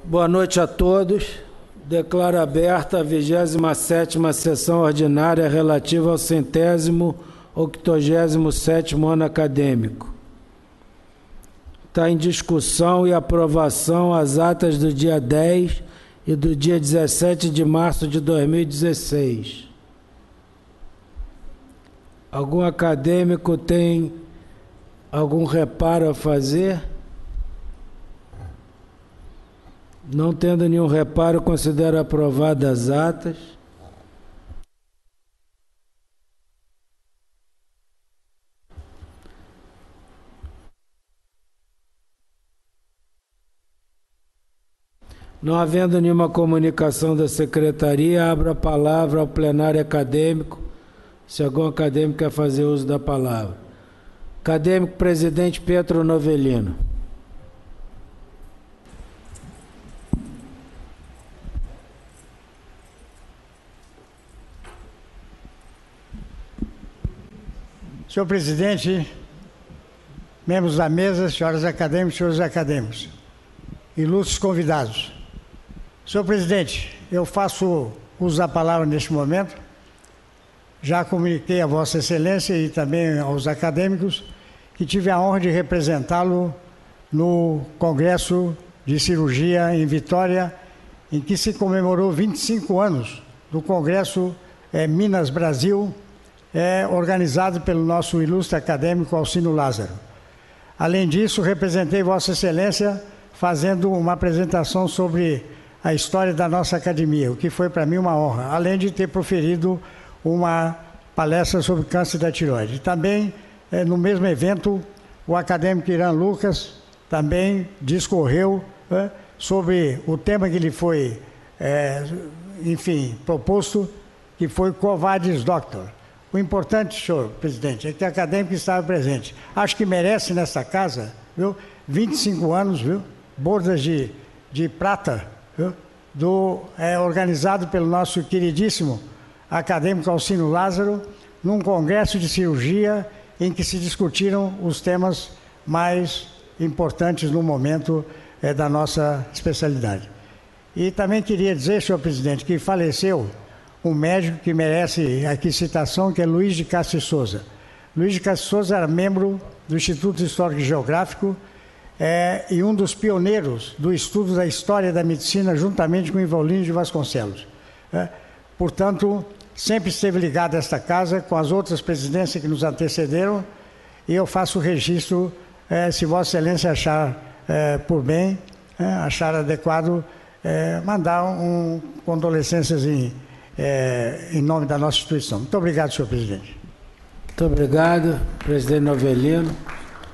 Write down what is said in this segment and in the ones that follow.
Boa noite a todos. Declaro aberta a 27ª sessão ordinária relativa ao 187º ano acadêmico. Está em discussão e aprovação as atas do dia 10 e do dia 17 de março de 2016. Algum acadêmico tem algum reparo a fazer? Não tendo nenhum reparo, considero aprovadas as atas. Não havendo nenhuma comunicação da secretaria, abro a palavra ao plenário acadêmico, se algum acadêmico quer fazer uso da palavra. Acadêmico presidente Pietro Novellino. Senhor presidente, membros da mesa, senhoras acadêmicas e senhores acadêmicos, ilustres convidados. Senhor presidente, eu faço uso da palavra neste momento. Já comuniquei a Vossa Excelência e também aos acadêmicos que tive a honra de representá-lo no Congresso de Cirurgia em Vitória, em que se comemorou 25 anos do Congresso Minas Brasil, organizado pelo nosso ilustre acadêmico Alcino Lázaro. Além disso, representei Vossa Excelência fazendo uma apresentação sobre a história da nossa academia, o que foi para mim uma honra, além de ter proferido uma palestra sobre câncer da tireoide. Também, no mesmo evento, o acadêmico Irã Lucas também discorreu sobre o tema que lhe foi, proposto, que foi Quo Vadis Doctor. O importante, senhor presidente, é que o acadêmico estava presente. Acho que merece nessa casa, viu? 25 anos, viu? Bordas de prata, viu? Organizado pelo nosso queridíssimo acadêmico Alcino Lázaro, num congresso de cirurgia em que se discutiram os temas mais importantes no momento da nossa especialidade. E também queria dizer, senhor presidente, que faleceu um médico que merece aqui citação, que é Luiz de Castro e Souza. Luiz de Castro e Souza era membro do Instituto Histórico e Geográfico e um dos pioneiros do estudo da história da medicina, juntamente com Ivolino de Vasconcelos. Portanto, sempre esteve ligado a esta casa, com as outras presidências que nos antecederam, e eu faço o registro, se Vossa Excelência achar por bem, achar adequado, mandar condolências em nome da nossa instituição. Muito obrigado, senhor presidente. Muito obrigado, presidente Novellino.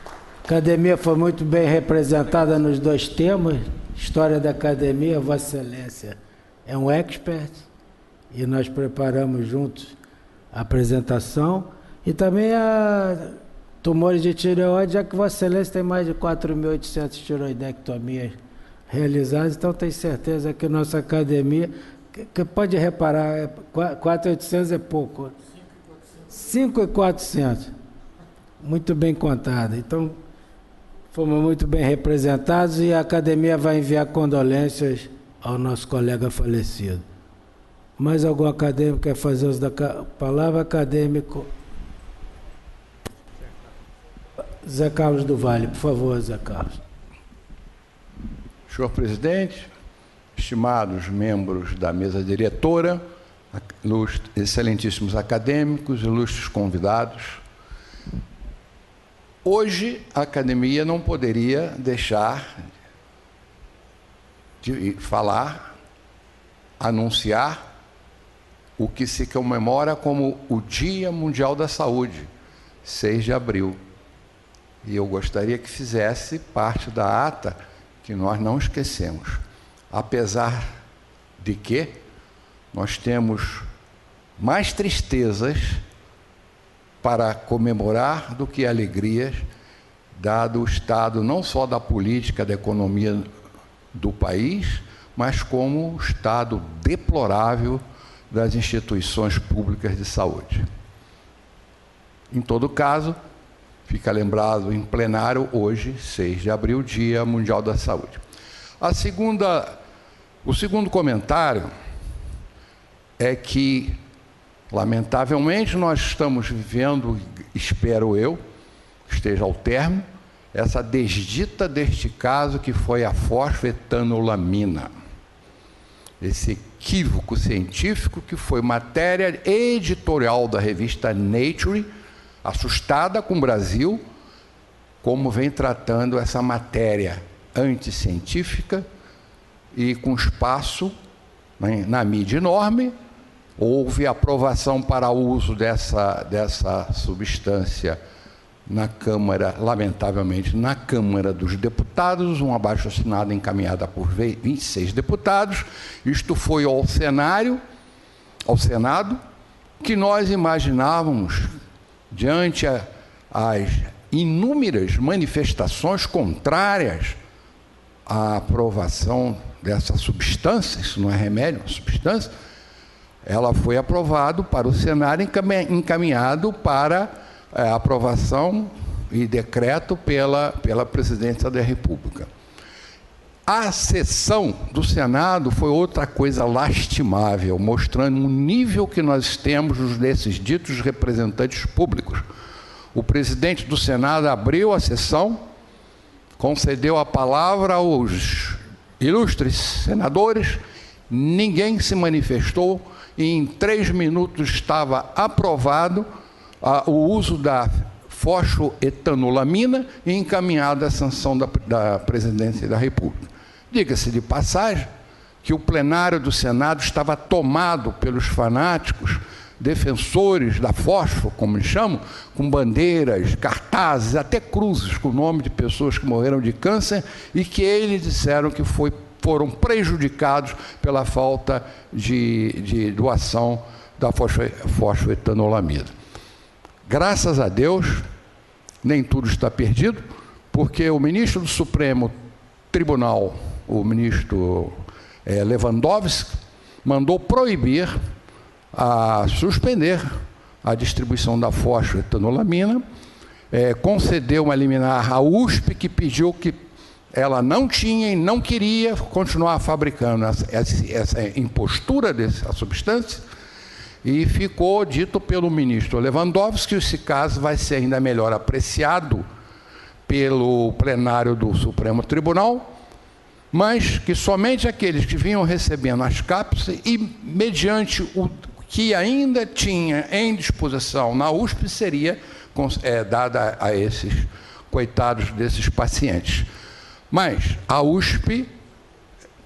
A academia foi muito bem representada nos dois temas. História da academia, Vossa Excelência é um expert e nós preparamos juntos a apresentação. E também a tumores de tireoide, já que Vossa Excelência tem mais de 4.800 tireoidectomias realizadas, então tenho certeza que nossa academia, que pode reparar, 4.800 é pouco. 5.400. Muito bem contado. Então, fomos muito bem representados e a academia vai enviar condolências ao nosso colega falecido. Mais algum acadêmico quer fazer uso da palavra? Acadêmico Zé Carlos do Vale, por favor, Zé Carlos. Senhor presidente, estimados membros da mesa diretora, excelentíssimos acadêmicos, ilustres convidados, hoje a academia não poderia deixar de falar, anunciar o que se comemora como o Dia Mundial da Saúde, 6 de abril. E eu gostaria que fizesse parte da ata que nós não esquecemos. Apesar de que nós temos mais tristezas para comemorar do que alegrias, dado o estado não só da política, da economia do país, mas como o estado deplorável das instituições públicas de saúde. Em todo caso, fica lembrado em plenário hoje, 6 de abril, Dia Mundial da Saúde. O segundo comentário é que, lamentavelmente, nós estamos vivendo, espero eu, que esteja ao termo, essa desdita deste caso que foi a fosfetanolamina. Esse equívoco científico que foi matéria editorial da revista Nature, assustada com o Brasil, como vem tratando essa matéria anticientífica e com espaço na mídia enorme. Houve aprovação para o uso dessa substância na Câmara, lamentavelmente, na Câmara dos Deputados, um abaixo-assinado encaminhado por 26 deputados. Isto foi ao Senado, que nós imaginávamos, diante as inúmeras manifestações contrárias à aprovação dessa substância, isso não é remédio, é uma substância, ela foi aprovada para o Senado, encaminhado para aprovação e decreto pela Presidência da República. A sessão do Senado foi outra coisa lastimável, mostrando o nível que nós temos desses ditos representantes públicos. O presidente do Senado abriu a sessão, concedeu a palavra aos ilustres senadores, ninguém se manifestou e em 3 minutos estava aprovado o uso da fosfoetanolamina e encaminhada à sanção da Presidência da República. Diga-se de passagem que o plenário do Senado estava tomado pelos fanáticos defensores da fósforo, como eles chamam, com bandeiras, cartazes, até cruzes com o nome de pessoas que morreram de câncer e que eles disseram que foram prejudicados pela falta de doação da fosfoetanolamina. Graças a Deus, nem tudo está perdido, porque o ministro do Supremo Tribunal, o ministro Lewandowski, mandou proibir, suspender a distribuição da fosfoetanolamina, concedeu uma liminar à USP, que pediu que ela não tinha e não queria continuar fabricando essa impostura dessa substância, e ficou dito pelo ministro Lewandowski que esse caso vai ser ainda melhor apreciado pelo plenário do Supremo Tribunal, mas que somente aqueles que vinham recebendo as cápsulas e mediante o que ainda tinha em disposição na USP seria dada a esses coitados desses pacientes. Mas a USP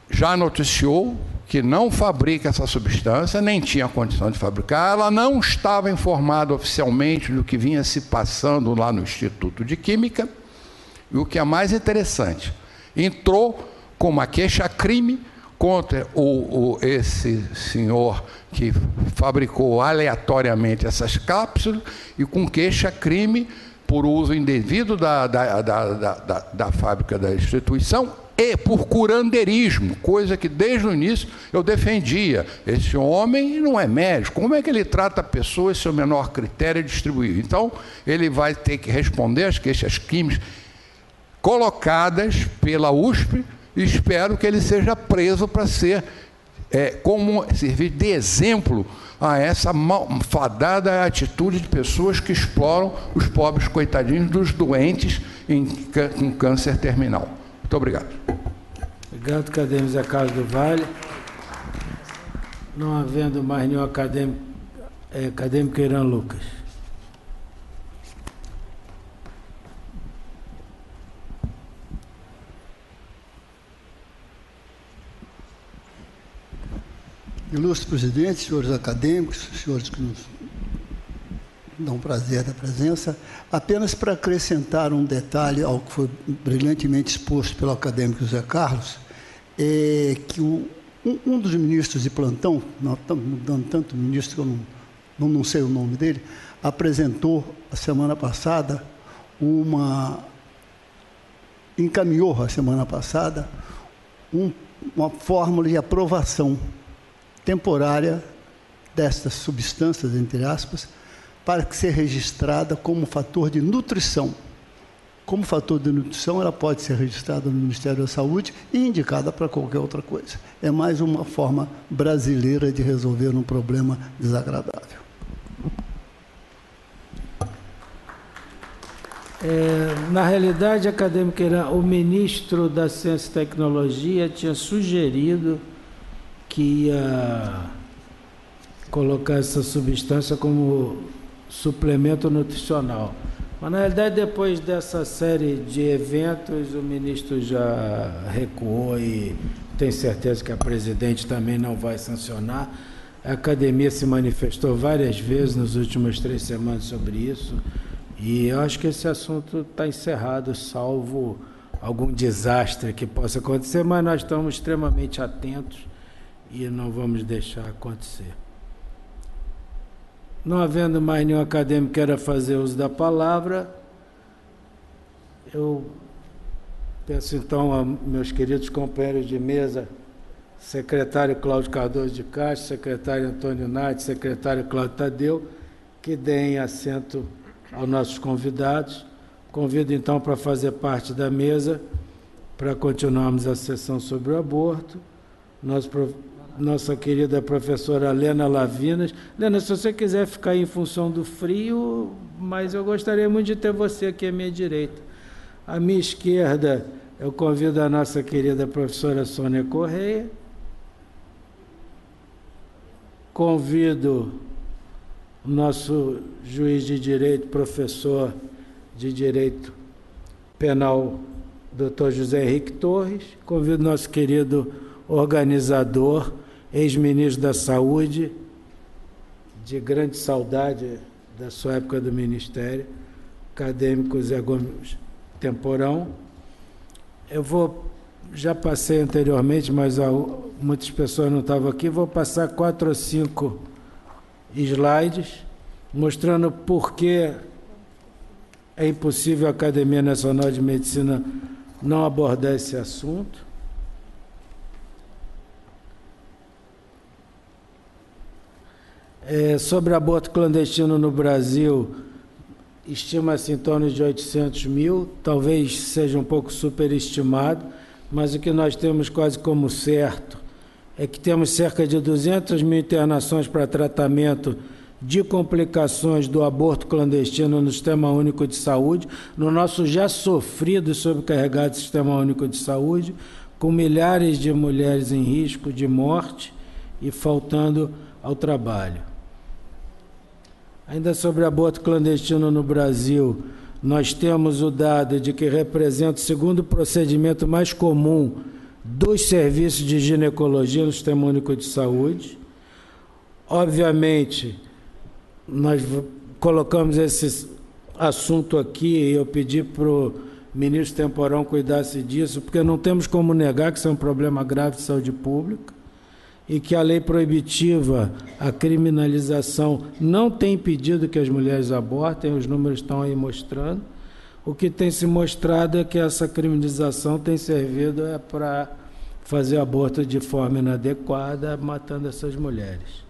já noticiou que não fabrica essa substância, nem tinha condição de fabricar, ela não estava informada oficialmente do que vinha se passando lá no Instituto de Química, e o que é mais interessante, entrou com uma queixa-crime contra esse senhor que fabricou aleatoriamente essas cápsulas e com queixa-crime por uso indevido da fábrica da instituição e por curandeirismo, coisa que desde o início eu defendia. Esse homem não é médico, como é que ele trata pessoas se o menor critério é distribuir? Então, ele vai ter que responder às queixas químicas colocadas pela USP e espero que ele seja preso para servir de exemplo a essa malfadada atitude de pessoas que exploram os pobres coitadinhos dos doentes com câncer terminal. Muito obrigado. Obrigado, acadêmico Zé Carlos do Vale. Não havendo mais nenhum acadêmico Irã Lucas. Ilustre presidente, senhores acadêmicos, senhores que nos dão prazer da presença, apenas para acrescentar um detalhe ao que foi brilhantemente exposto pelo acadêmico Zé Carlos, é que um dos ministros de plantão, nós estamos mudando tanto ministro que eu não sei o nome dele, apresentou a semana passada encaminhou a semana passada uma fórmula de aprovação temporária destas substâncias, entre aspas, para que seja registrada como fator de nutrição como fator de nutrição, ela pode ser registrada no Ministério da Saúde e indicada para qualquer outra coisa. É mais uma forma brasileira de resolver um problema desagradável. Na realidade, acadêmica, o ministro da Ciência e Tecnologia tinha sugerido que ia colocar essa substância como suplemento nutricional. Mas, na realidade, depois dessa série de eventos, o ministro já recuou e tenho certeza que a presidente também não vai sancionar. A academia se manifestou várias vezes nas últimas 3 semanas sobre isso e eu acho que esse assunto está encerrado, salvo algum desastre que possa acontecer, mas nós estamos extremamente atentos e não vamos deixar acontecer. Não havendo mais nenhum acadêmico que queira fazer uso da palavra, eu peço então a meus queridos companheiros de mesa, secretário Cláudio Cardoso de Castro, secretário Antônio Nati, secretário Cláudio Tadeu, que deem assento aos nossos convidados. Convido então para fazer parte da mesa, para continuarmos a sessão sobre o aborto, nossa querida professora Lena Lavinas. Lena, se você quiser ficar aí em função do frio, mas eu gostaria muito de ter você aqui à minha direita. À minha esquerda, eu convido a nossa querida professora Sônia Correia. Convido o nosso juiz de direito, professor de direito penal, Dr. José Henrique Torres. Convido o nosso querido organizador, ex-ministro da Saúde, de grande saudade da sua época do Ministério, acadêmico Zé Gomes Temporão. Já passei anteriormente, mas muitas pessoas não estavam aqui, vou passar 4 ou 5 slides, mostrando por que é impossível a Academia Nacional de Medicina não abordar esse assunto. Sobre aborto clandestino no Brasil, estima-se em torno de 800 mil, talvez seja um pouco superestimado, mas o que nós temos quase como certo é que temos cerca de 200 mil internações para tratamento de complicações do aborto clandestino no Sistema Único de Saúde, no nosso já sofrido e sobrecarregado Sistema Único de Saúde, com milhares de mulheres em risco de morte e faltando ao trabalho. Ainda sobre aborto clandestino no Brasil, nós temos o dado de que representa o segundo procedimento mais comum dos serviços de ginecologia no Sistema Único de Saúde. Obviamente, nós colocamos esse assunto aqui e eu pedi para o ministro Temporão cuidasse disso, porque não temos como negar que isso é um problema grave de saúde pública e que a lei proibitiva, a criminalização, não tem impedido que as mulheres abortem, os números estão aí mostrando. O que tem se mostrado é que essa criminalização tem servido para fazer aborto de forma inadequada, matando essas mulheres.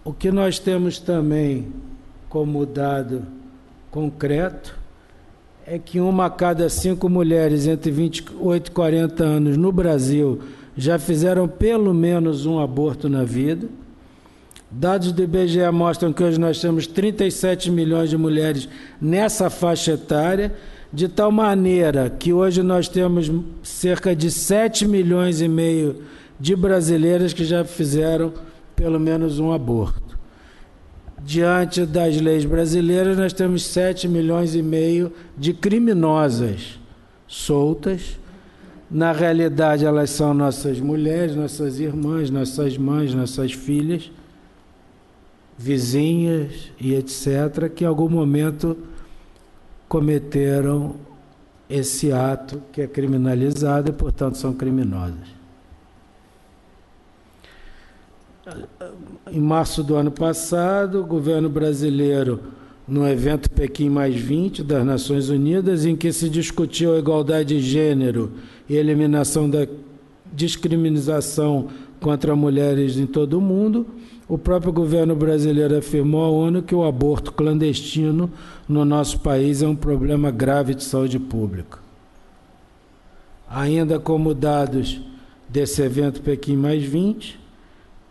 O que nós temos também como dado concreto é que 1 a cada 5 mulheres entre 28 e 40 anos no Brasil já fizeram pelo menos um aborto na vida. Dados do IBGE mostram que hoje nós temos 37 milhões de mulheres nessa faixa etária, de tal maneira que hoje nós temos cerca de 7 milhões e meio de brasileiras que já fizeram pelo menos um aborto. Diante das leis brasileiras, nós temos 7 milhões e meio de criminosas soltas. Na realidade, elas são nossas mulheres, nossas irmãs, nossas mães, nossas filhas, vizinhas e etc., que em algum momento cometeram esse ato que é criminalizado e, portanto, são criminosas. Em março do ano passado, o governo brasileiro, no evento Pequim +20 das Nações Unidas, em que se discutiu a igualdade de gênero e eliminação da discriminação contra mulheres em todo o mundo, o próprio governo brasileiro afirmou à ONU que o aborto clandestino no nosso país é um problema grave de saúde pública. Ainda como dados desse evento Pequim +20,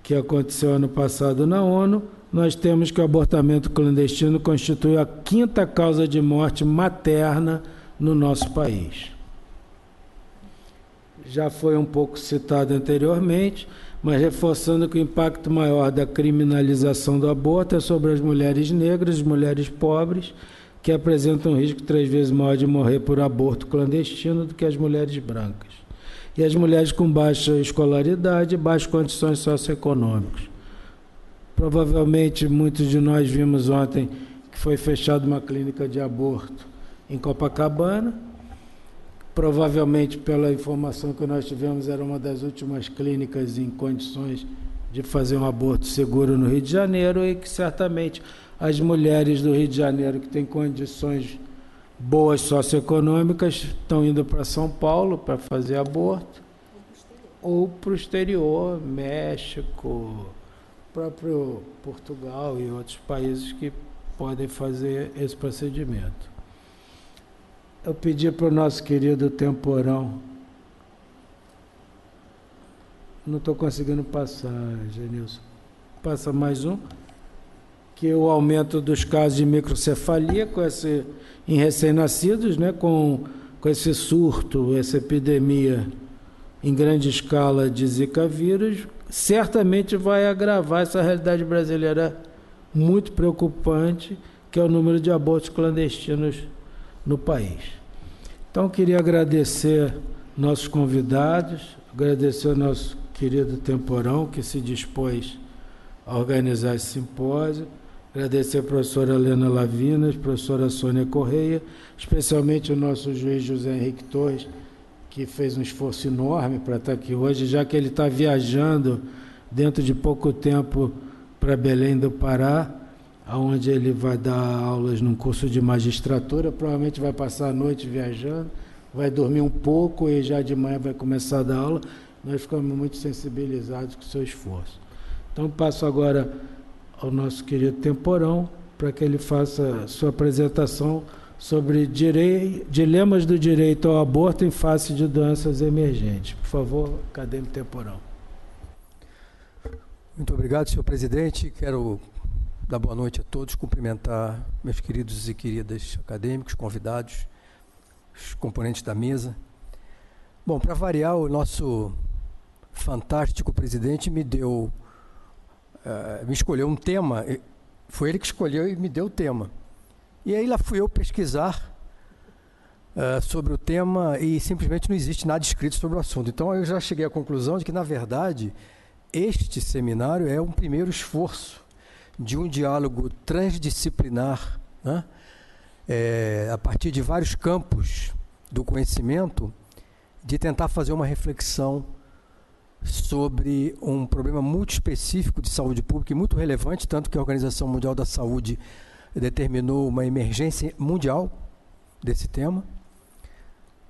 que aconteceu ano passado na ONU, nós temos que o abortamento clandestino constitui a 5ª causa de morte materna no nosso país. Já foi um pouco citado anteriormente, mas reforçando que o impacto maior da criminalização do aborto é sobre as mulheres negras, mulheres pobres, que apresentam um risco 3 vezes maior de morrer por aborto clandestino do que as mulheres brancas. E as mulheres com baixa escolaridade e baixas condições socioeconômicas. Provavelmente muitos de nós vimos ontem que foi fechada uma clínica de aborto em Copacabana. Provavelmente, pela informação que nós tivemos, era uma das últimas clínicas em condições de fazer um aborto seguro no Rio de Janeiro, e que certamente as mulheres do Rio de Janeiro que têm condições boas socioeconômicas estão indo para São Paulo para fazer aborto, ou para o exterior, México, próprio Portugal e outros países que podem fazer esse procedimento. Eu pedi para o nosso querido Temporão, não estou conseguindo passar, Genilson, passa mais um, que o aumento dos casos de microcefalia em recém-nascidos, né, com esse surto, essa epidemia em grande escala de Zika vírus, certamente vai agravar essa realidade brasileira muito preocupante, que é o número de abortos clandestinos no país. Então, queria agradecer nossos convidados, agradecer ao nosso querido Temporão, que se dispôs a organizar esse simpósio, agradecer a professora Helena Lavinas, professora Sônia Correia, especialmente o nosso juiz José Henrique Torres, que fez um esforço enorme para estar aqui hoje, já que ele está viajando dentro de pouco tempo para Belém do Pará, onde ele vai dar aulas num curso de magistratura, provavelmente vai passar a noite viajando, vai dormir um pouco e já de manhã vai começar a dar aula. Nós ficamos muito sensibilizados com o seu esforço. Então, passo agora ao nosso querido Temporão, para que ele faça sua apresentação sobre dilemas do direito ao aborto em face de doenças emergentes. Por favor, acadêmico Temporão. Muito obrigado, senhor presidente. Quero dar boa noite a todos, cumprimentar meus queridos e queridas acadêmicos, convidados, os componentes da mesa. Bom, para variar, o nosso fantástico presidente me escolheu um tema, foi ele que escolheu e me deu o tema. E aí lá fui eu pesquisar sobre o tema e simplesmente não existe nada escrito sobre o assunto. Então eu já cheguei à conclusão de que, na verdade, este seminário é um primeiro esforço de um diálogo transdisciplinar, né? A partir de vários campos do conhecimento, de tentar fazer uma reflexão sobre um problema muito específico de saúde pública e muito relevante, tanto que a Organização Mundial da Saúde determinou uma emergência mundial desse tema.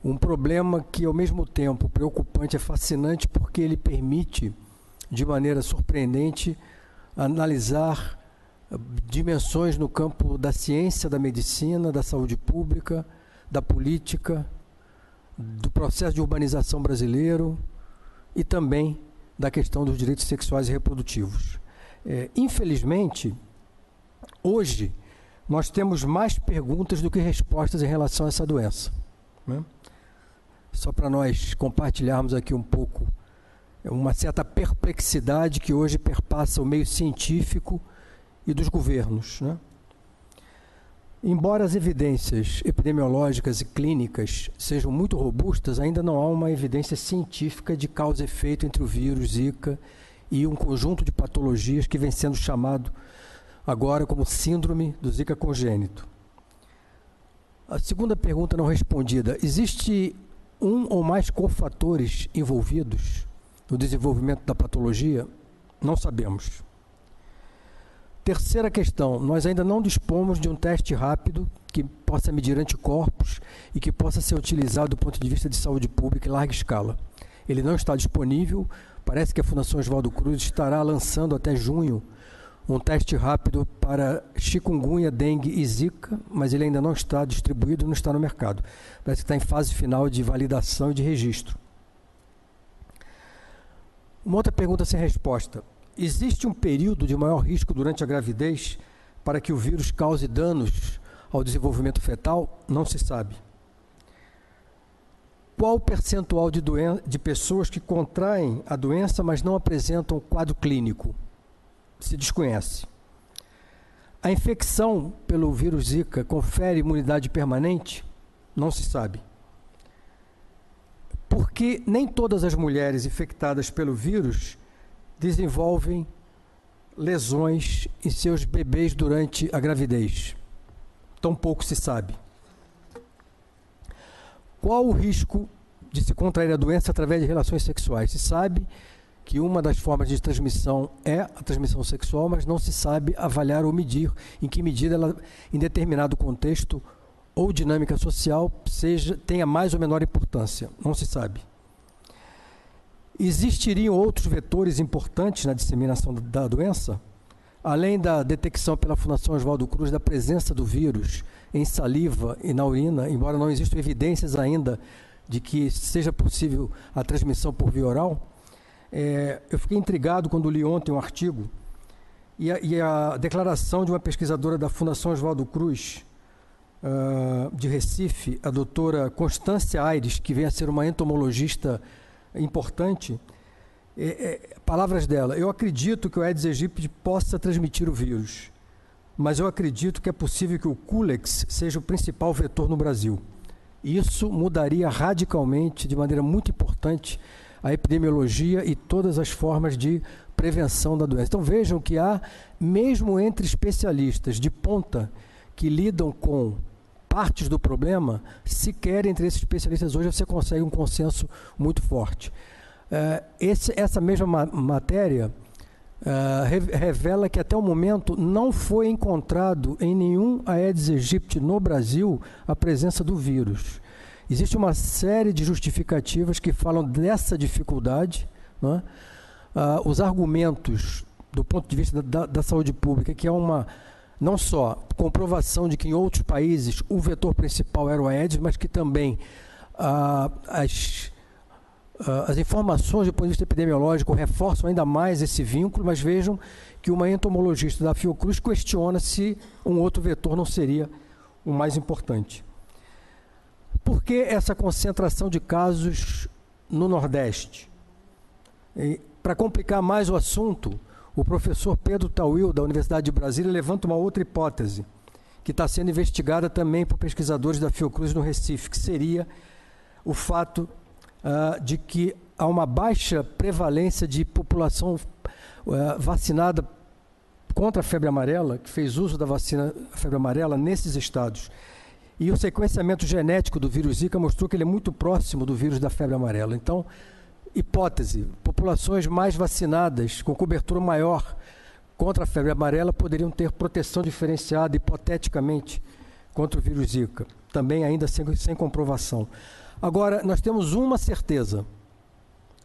Um problema que, ao mesmo tempo, preocupante, é fascinante, porque ele permite, de maneira surpreendente, analisar dimensões no campo da ciência, da medicina, da saúde pública, da política, do processo de urbanização brasileiro e também da questão dos direitos sexuais e reprodutivos. Infelizmente, hoje, nós temos mais perguntas do que respostas em relação a essa doença, né? Só para nós compartilharmos aqui um pouco uma certa perplexidade que hoje perpassa o meio científico e dos governos, né? Embora as evidências epidemiológicas e clínicas sejam muito robustas, ainda não há uma evidência científica de causa e efeito entre o vírus Zika e um conjunto de patologias que vem sendo chamado agora como síndrome do Zika congênito. A segunda pergunta não respondida: existe um ou mais cofatores envolvidos no desenvolvimento da patologia? Não sabemos. Terceira questão: nós ainda não dispomos de um teste rápido que possa medir anticorpos e que possa ser utilizado do ponto de vista de saúde pública em larga escala. Ele não está disponível parece que a Fundação Oswaldo Cruz estará lançando até junho um teste rápido para chikungunya, dengue e zika, mas ele ainda não está distribuído, não está no mercado. Parece que está em fase final de validação e de registro. Uma outra pergunta sem resposta. Existe um período de maior risco durante a gravidez para que o vírus cause danos ao desenvolvimento fetal? Não se sabe. Qual o percentual de pessoas que contraem a doença, mas não apresentam quadro clínico? Se desconhece. A infecção pelo vírus Zika confere imunidade permanente? Não se sabe. Porque nem todas as mulheres infectadas pelo vírus desenvolvem lesões em seus bebês durante a gravidez. Tão pouco se sabe. Qual o risco de se contrair a doença através de relações sexuais? Se sabe que uma das formas de transmissão é a transmissão sexual, mas não se sabe avaliar ou medir em que medida ela, em determinado contexto ou dinâmica social, tenha mais ou menor importância. Não se sabe. Existiriam outros vetores importantes na disseminação da doença? Além da detecção pela Fundação Oswaldo Cruz da presença do vírus em saliva e na urina, embora não existam evidências ainda de que seja possível a transmissão por via oral, eu fiquei intrigado quando li ontem um artigo e a declaração de uma pesquisadora da Fundação Oswaldo Cruz, de Recife, a doutora Constância Aires, que vem a ser uma entomologista importante, palavras dela: eu acredito que o Aedes aegypti possa transmitir o vírus, mas eu acredito que é possível que o Culex seja o principal vetor no Brasil. Isso mudaria radicalmente, de maneira muito importante, a epidemiologia e todas as formas de prevenção da doença. Então vejam que há, mesmo entre especialistas de ponta que lidam com partes do problema, sequer entre esses especialistas hoje você consegue um consenso muito forte. Essa mesma matéria revela que até o momento não foi encontrado em nenhum Aedes aegypti no Brasil a presença do vírus. Existe uma série de justificativas que falam dessa dificuldade, né? Os argumentos do ponto de vista da saúde pública, que é uma, não só comprovação de que em outros países o vetor principal era o Aedes, mas que também as informações do ponto de vista epidemiológico reforçam ainda mais esse vínculo, mas vejam que uma entomologista da Fiocruz questiona se um outro vetor não seria o mais importante. Por que essa concentração de casos no Nordeste? Para complicar mais o assunto, o professor Pedro Tawil, da Universidade de Brasília, levanta uma outra hipótese, que está sendo investigada também por pesquisadores da Fiocruz no Recife, que seria o fato de que há uma baixa prevalência de população vacinada contra a febre amarela, que fez uso da vacina febre amarela nesses estados. E o sequenciamento genético do vírus Zika mostrou que ele é muito próximo do vírus da febre amarela. Então, hipótese, populações mais vacinadas, com cobertura maior contra a febre amarela, poderiam ter proteção diferenciada, hipoteticamente, contra o vírus Zika. Também ainda sem comprovação. Agora, nós temos uma certeza,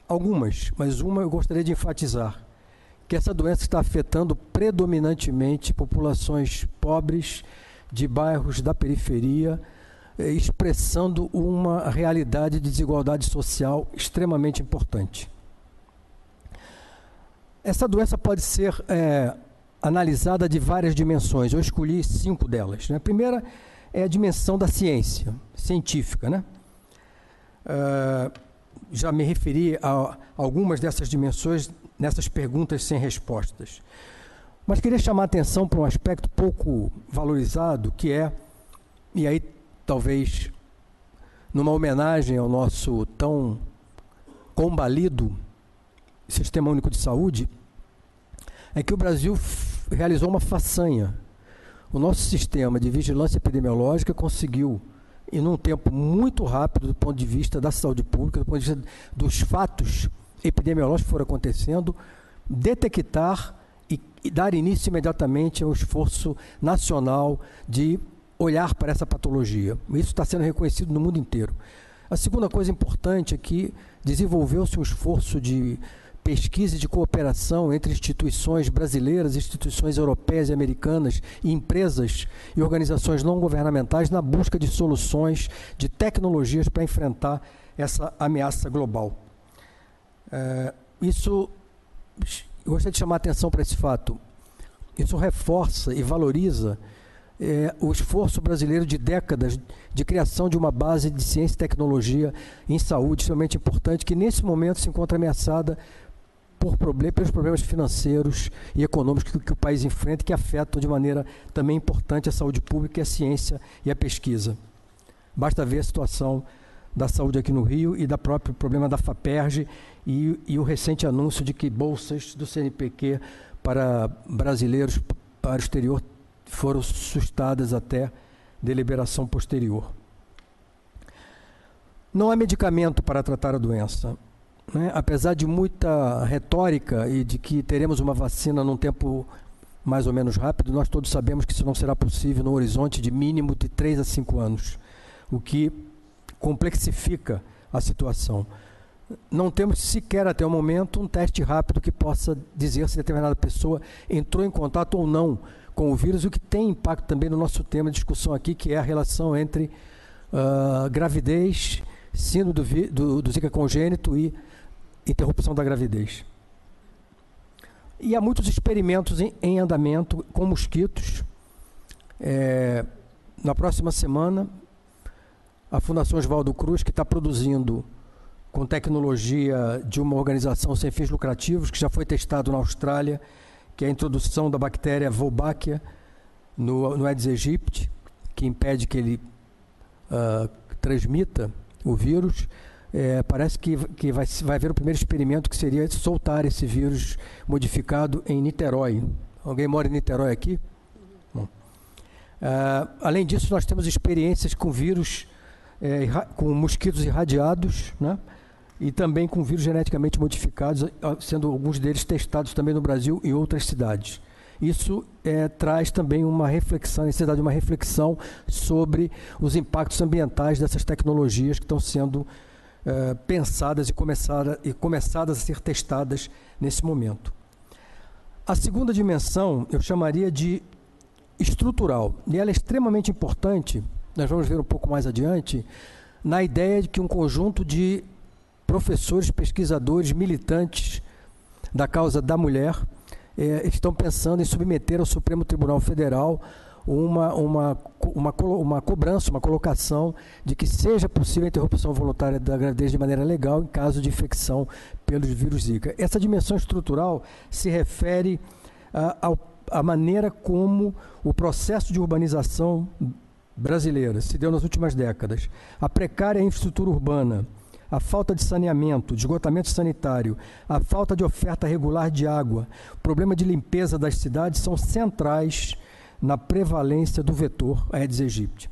algumas, mas uma eu gostaria de enfatizar, que essa doença está afetando predominantemente populações pobres, de bairros da periferia, expressando uma realidade de desigualdade social extremamente importante. Essa doença pode ser analisada de várias dimensões. Eu escolhi 5 delas, né? A primeira é a dimensão da ciência, científica, né? Já me referi a algumas dessas dimensões nessas perguntas sem respostas. Mas queria chamar a atenção para um aspecto pouco valorizado, que é, e aí talvez numa homenagem ao nosso tão combalido Sistema Único de Saúde, é que o Brasil realizou uma façanha. O nosso sistema de vigilância epidemiológica conseguiu, em um tempo muito rápido do ponto de vista da saúde pública, do ponto de vista dos fatos epidemiológicos que foram acontecendo, detectar e dar início imediatamente ao esforço nacional de olhar para essa patologia. Isso está sendo reconhecido no mundo inteiro. A segunda coisa importante é que desenvolveu-se um esforço de pesquisa e de cooperação entre instituições brasileiras, instituições europeias e americanas, e empresas e organizações não governamentais na busca de soluções, de tecnologias para enfrentar essa ameaça global. Eu gostaria de chamar a atenção para esse fato. Isso reforça e valoriza o esforço brasileiro de décadas de criação de uma base de ciência e tecnologia em saúde extremamente importante, que nesse momento se encontra ameaçada pelos problemas financeiros e econômicos que o país enfrenta, que afetam de maneira também importante a saúde pública, a ciência e a pesquisa. Basta ver a situação da saúde aqui no Rio e do próprio problema da FAPERJ e o recente anúncio de que bolsas do CNPq para brasileiros para o exterior foram sustadas até deliberação posterior. Não há medicamento para tratar a doença, né? Apesar de muita retórica e de que teremos uma vacina num tempo mais ou menos rápido, nós todos sabemos que isso não será possível no horizonte de mínimo de 3 a 5 anos, o que complexifica a situação. Não temos sequer até o momento um teste rápido que possa dizer se determinada pessoa entrou em contato ou não com o vírus, o que tem impacto também no nosso tema de discussão aqui, que é a relação entre gravidez, síndrome do Zika congênito e interrupção da gravidez. E há muitos experimentos em andamento com mosquitos. Na próxima semana, a Fundação Oswaldo Cruz, que está produzindo com tecnologia de uma organização sem fins lucrativos, que já foi testado na Austrália, que é a introdução da bactéria Wolbachia no Aedes aegypti, que impede que ele transmita o vírus. Parece que vai haver o primeiro experimento, que seria soltar esse vírus modificado em Niterói. Alguém mora em Niterói aqui? Bom. Além disso, nós temos experiências com vírus, com mosquitos irradiados, né? E também com vírus geneticamente modificados, sendo alguns deles testados também no Brasil e em outras cidades. Isso traz também uma reflexão, a necessidade de uma reflexão sobre os impactos ambientais dessas tecnologias que estão sendo pensadas e começadas a ser testadas nesse momento. A segunda dimensão eu chamaria de estrutural, e ela é extremamente importante, nós vamos ver um pouco mais adiante, na ideia de que um conjunto de professores, pesquisadores, militantes da causa da mulher estão pensando em submeter ao Supremo Tribunal Federal uma cobrança, uma colocação de que seja possível a interrupção voluntária da gravidez de maneira legal em caso de infecção pelos vírus Zika. Essa dimensão estrutural se refere à maneira como o processo de urbanização brasileira se deu nas últimas décadas. A precária infraestrutura urbana, a falta de saneamento, de esgotamento sanitário, a falta de oferta regular de água, o problema de limpeza das cidades são centrais na prevalência do vetor Aedes aegypti.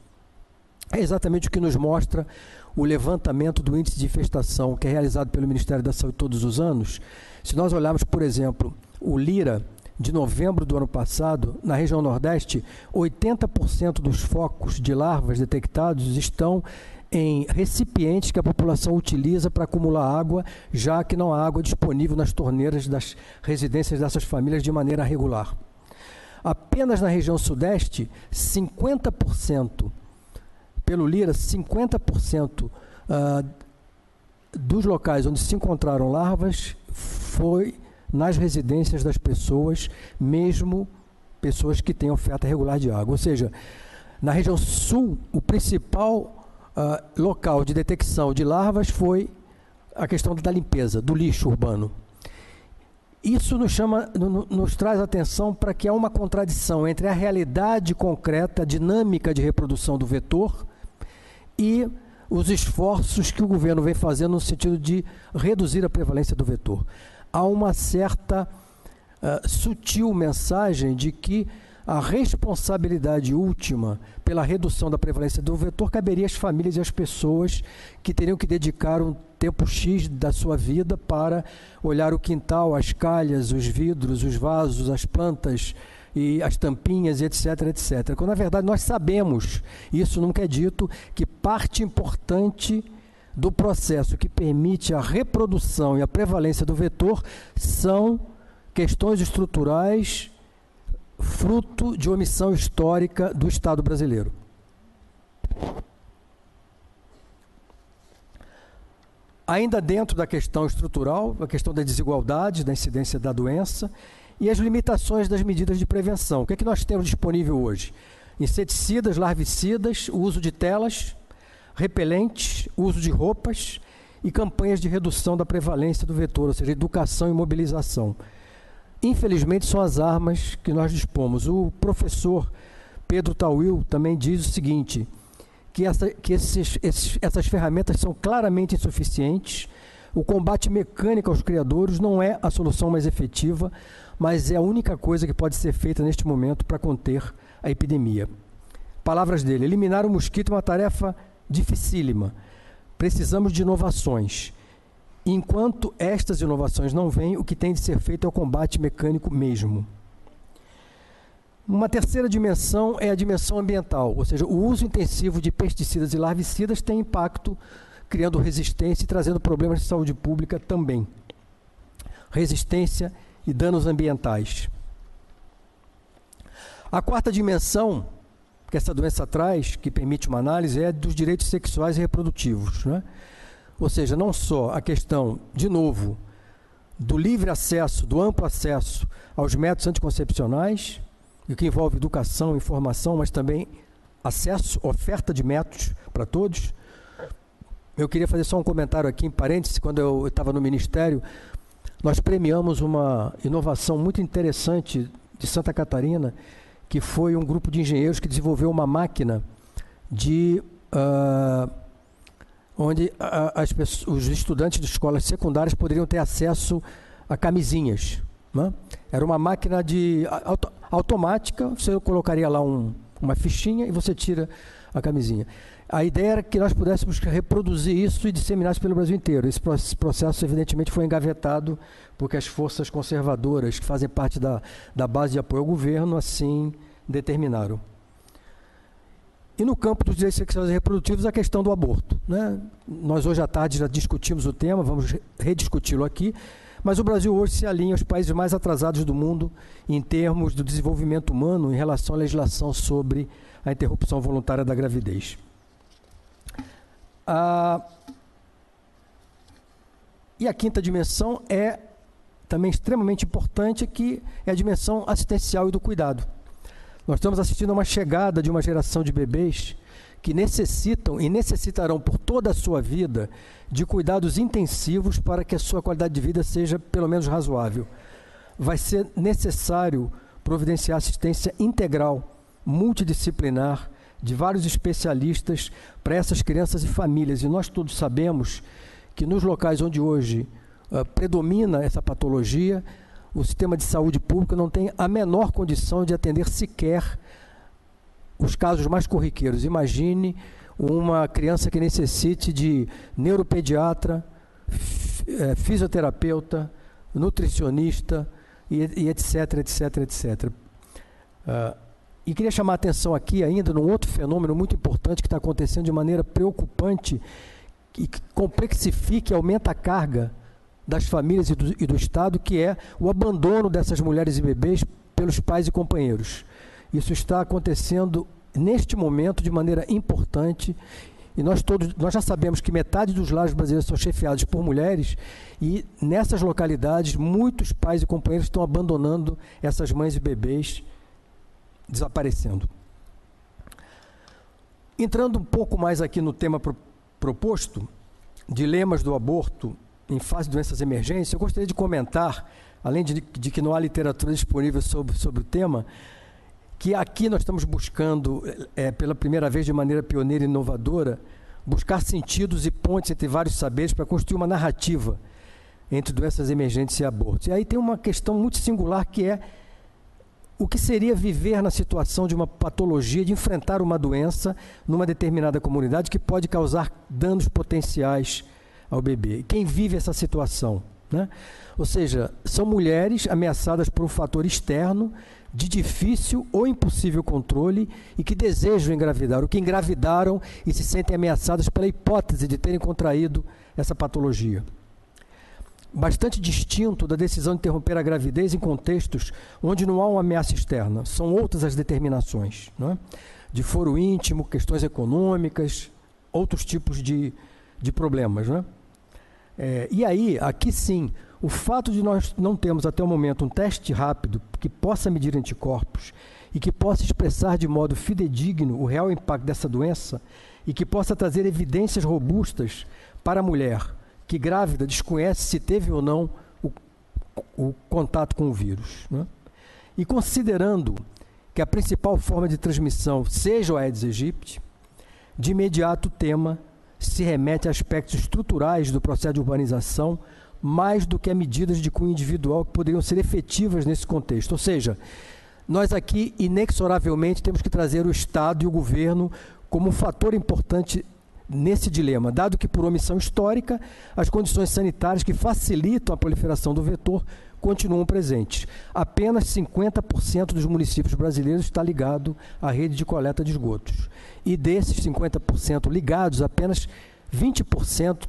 É exatamente o que nos mostra o levantamento do índice de infestação, que é realizado pelo Ministério da Saúde todos os anos. Se nós olharmos, por exemplo, o LIRA de novembro do ano passado, na região Nordeste, 80% dos focos de larvas detectados estão em recipientes que a população utiliza para acumular água, já que não há água disponível nas torneiras das residências dessas famílias de maneira regular. Apenas na região Sudeste, 50%, pelo LIRA, 50% dos locais onde se encontraram larvas foi nas residências das pessoas, mesmo pessoas que têm oferta regular de água. Ou seja, na região Sul, o principal local de detecção de larvas foi a questão da limpeza, do lixo urbano. Isso nos traz atenção para que há uma contradição entre a realidade concreta, a dinâmica de reprodução do vetor e os esforços que o governo vem fazendo no sentido de reduzir a prevalência do vetor. Há uma certa sutil mensagem de que a responsabilidade última pela redução da prevalência do vetor caberia às famílias e às pessoas que teriam que dedicar um tempo X da sua vida para olhar o quintal, as calhas, os vidros, os vasos, as plantas e as tampinhas, etc, etc. Quando, na verdade, nós sabemos, isso nunca é dito, que parte importante do processo que permite a reprodução e a prevalência do vetor são questões estruturais fruto de omissão histórica do Estado brasileiro. Ainda dentro da questão estrutural, a questão da desigualdade, da incidência da doença e as limitações das medidas de prevenção. O que é que nós temos disponível hoje? Inseticidas, larvicidas, o uso de telas, repelentes, uso de roupas e campanhas de redução da prevalência do vetor, ou seja, educação e mobilização. Infelizmente, são as armas que nós dispomos. O professor Pedro Tawil também diz o seguinte, que essas ferramentas são claramente insuficientes, o combate mecânico aos criadouros não é a solução mais efetiva, mas é a única coisa que pode ser feita neste momento para conter a epidemia. Palavras dele: eliminar o mosquito é uma tarefa dificílima, precisamos de inovações. Enquanto estas inovações não vêm, o que tem de ser feito é o combate mecânico mesmo. Uma terceira dimensão é a dimensão ambiental, ou seja, o uso intensivo de pesticidas e larvicidas tem impacto, criando resistência e trazendo problemas de saúde pública também. Resistência e danos ambientais. A quarta dimensão que essa doença traz, que permite uma análise, é dos direitos sexuais e reprodutivos, né? Ou seja, não só a questão, de novo, do livre acesso, do amplo acesso aos métodos anticoncepcionais, o que envolve educação, informação, mas também acesso, oferta de métodos para todos. Eu queria fazer só um comentário aqui, em parênteses, quando eu estava no Ministério, nós premiamos uma inovação muito interessante de Santa Catarina, que foi um grupo de engenheiros que desenvolveu uma máquina de... onde os estudantes de escolas secundárias poderiam ter acesso a camisinhas, né? Era uma máquina automática, você colocaria lá uma fichinha e você tira a camisinha. A ideia era que nós pudéssemos reproduzir isso e disseminar isso pelo Brasil inteiro. Esse processo, evidentemente, foi engavetado porque as forças conservadoras, que fazem parte da base de apoio ao governo, assim determinaram. E no campo dos direitos sexuais e reprodutivos, a questão do aborto, né? Nós hoje à tarde já discutimos o tema, vamos rediscuti-lo aqui, mas o Brasil hoje se alinha aos países mais atrasados do mundo em termos do desenvolvimento humano em relação à legislação sobre a interrupção voluntária da gravidez. E a quinta dimensão é também extremamente importante, que é a dimensão assistencial e do cuidado. Nós estamos assistindo a uma chegada de uma geração de bebês que necessitam e necessitarão por toda a sua vida de cuidados intensivos para que a sua qualidade de vida seja pelo menos razoável. Vai ser necessário providenciar assistência integral, multidisciplinar, de vários especialistas para essas crianças e famílias. E nós todos sabemos que nos locais onde hoje predomina essa patologia, o sistema de saúde pública não tem a menor condição de atender sequer os casos mais corriqueiros. Imagine uma criança que necessite de neuropediatra, fisioterapeuta, nutricionista, e etc, etc, etc. E queria chamar a atenção aqui ainda num outro fenômeno muito importante que está acontecendo de maneira preocupante e que complexifica e aumenta a carga das famílias e do Estado, que é o abandono dessas mulheres e bebês pelos pais e companheiros. Isso está acontecendo neste momento de maneira importante, e nós já sabemos que metade dos lares brasileiros são chefiados por mulheres, e nessas localidades muitos pais e companheiros estão abandonando essas mães e bebês, desaparecendo. Entrando um pouco mais aqui no tema proposto, dilemas do aborto em fase de doenças emergentes, eu gostaria de comentar, além de que não há literatura disponível sobre o tema, que aqui nós estamos buscando, pela primeira vez de maneira pioneira e inovadora, buscar sentidos e pontes entre vários saberes para construir uma narrativa entre doenças emergentes e abortos. E aí tem uma questão muito singular, que é o que seria viver na situação de uma patologia, de enfrentar uma doença numa determinada comunidade que pode causar danos potenciais ao bebê. Quem vive essa situação, né? Ou seja, são mulheres ameaçadas por um fator externo de difícil ou impossível controle e que desejam engravidar, ou que engravidaram e se sentem ameaçadas pela hipótese de terem contraído essa patologia. Bastante distinto da decisão de interromper a gravidez em contextos onde não há uma ameaça externa. São outras as determinações, não é? De foro íntimo, questões econômicas, outros tipos de problemas, não é? E aí, aqui sim, o fato de nós não termos até o momento um teste rápido que possa medir anticorpos e que possa expressar de modo fidedigno o real impacto dessa doença e que possa trazer evidências robustas para a mulher que grávida desconhece se teve ou não o contato com o vírus, né? E considerando que a principal forma de transmissão seja o Aedes aegypti, de imediato o tema se remete a aspectos estruturais do processo de urbanização, mais do que a medidas de cunho individual que poderiam ser efetivas nesse contexto. Ou seja, nós aqui inexoravelmente temos que trazer o Estado e o governo como um fator importante nesse dilema, dado que por omissão histórica as condições sanitárias que facilitam a proliferação do vetor continuam presentes. Apenas 50% dos municípios brasileiros está ligado à rede de coleta de esgotos. E desses 50% ligados, apenas 20%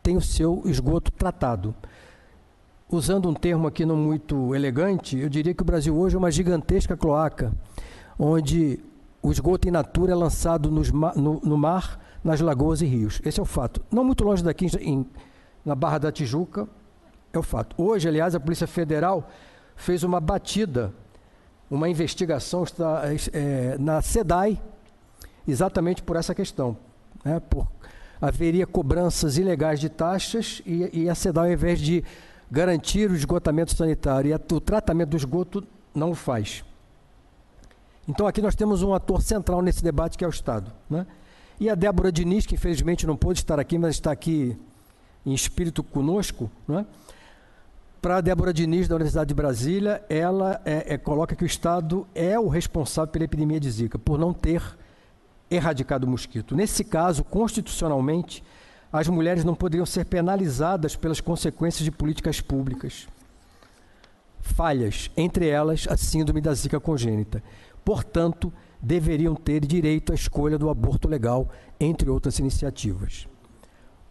tem o seu esgoto tratado. Usando um termo aqui não muito elegante, eu diria que o Brasil hoje é uma gigantesca cloaca, onde o esgoto in natura é lançado no mar, nas lagoas e rios. Esse é o fato. Não muito longe daqui, na Barra da Tijuca, é o fato. Hoje, aliás, a Polícia Federal fez uma batida, uma investigação na SEDAI, exatamente por essa questão, né? Haveria cobranças ilegais de taxas e a SEDAI, ao invés de garantir o esgotamento sanitário e o tratamento do esgoto, não o faz. Então, aqui nós temos um ator central nesse debate, que é o Estado, né? E a Débora Diniz, que infelizmente não pôde estar aqui, mas está aqui em espírito conosco, né? Para a Débora Diniz, da Universidade de Brasília, ela coloca que o Estado é o responsável pela epidemia de Zika, por não ter erradicado o mosquito. Nesse caso, constitucionalmente, as mulheres não poderiam ser penalizadas pelas consequências de políticas públicas falhas, entre elas a síndrome da Zika congênita. Portanto, deveriam ter direito à escolha do aborto legal, entre outras iniciativas.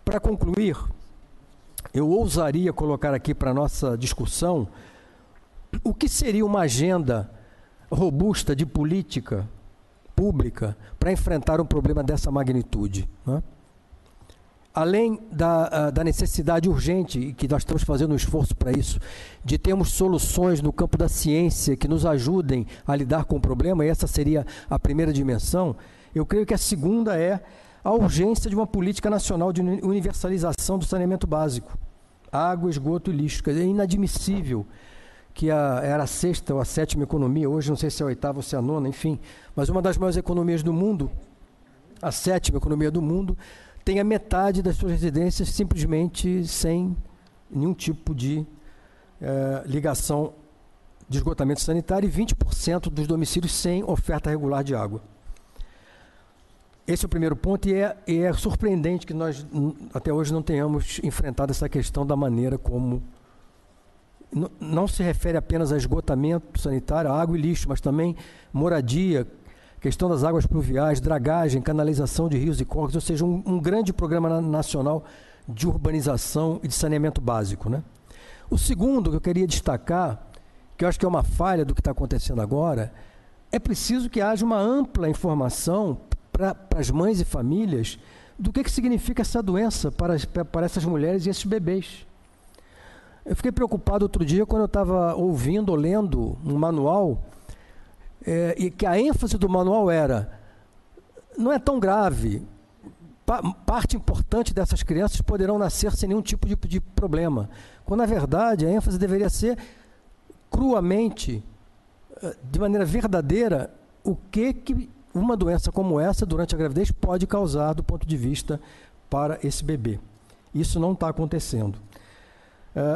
Para concluir, eu ousaria colocar aqui para a nossa discussão o que seria uma agenda robusta de política pública para enfrentar um problema dessa magnitude, né? Além da necessidade urgente, e que nós estamos fazendo um esforço para isso, de termos soluções no campo da ciência que nos ajudem a lidar com o problema, e essa seria a primeira dimensão, eu creio que a segunda é a urgência de uma política nacional de universalização do saneamento básico, água, esgoto e lixo. É inadmissível que era a sexta ou a sétima economia, hoje não sei se é a oitava ou se é a nona, enfim, mas uma das maiores economias do mundo, a sétima economia do mundo, tem a metade das suas residências simplesmente sem nenhum tipo de ligação de esgotamento sanitário e 20% dos domicílios sem oferta regular de água. Esse é o primeiro ponto, e é surpreendente que nós até hoje não tenhamos enfrentado essa questão da maneira como... Não se refere apenas a esgotamento sanitário, a água e lixo, mas também moradia, questão das águas pluviais, dragagem, canalização de rios e córregos, ou seja, um grande programa nacional de urbanização e de saneamento básico, né? O segundo que eu queria destacar, que eu acho que é uma falha do que está acontecendo agora, é preciso que haja uma ampla informação para as mães e famílias do que significa essa doença para essas mulheres e esses bebês. Eu fiquei preocupado outro dia quando eu estava ouvindo ou lendo um manual, e que a ênfase do manual era: não é tão grave, parte importante dessas crianças poderão nascer sem nenhum tipo de problema, quando na verdade a ênfase deveria ser cruamente, de maneira verdadeira, o que uma doença como essa durante a gravidez pode causar do ponto de vista para esse bebê. Isso não está acontecendo.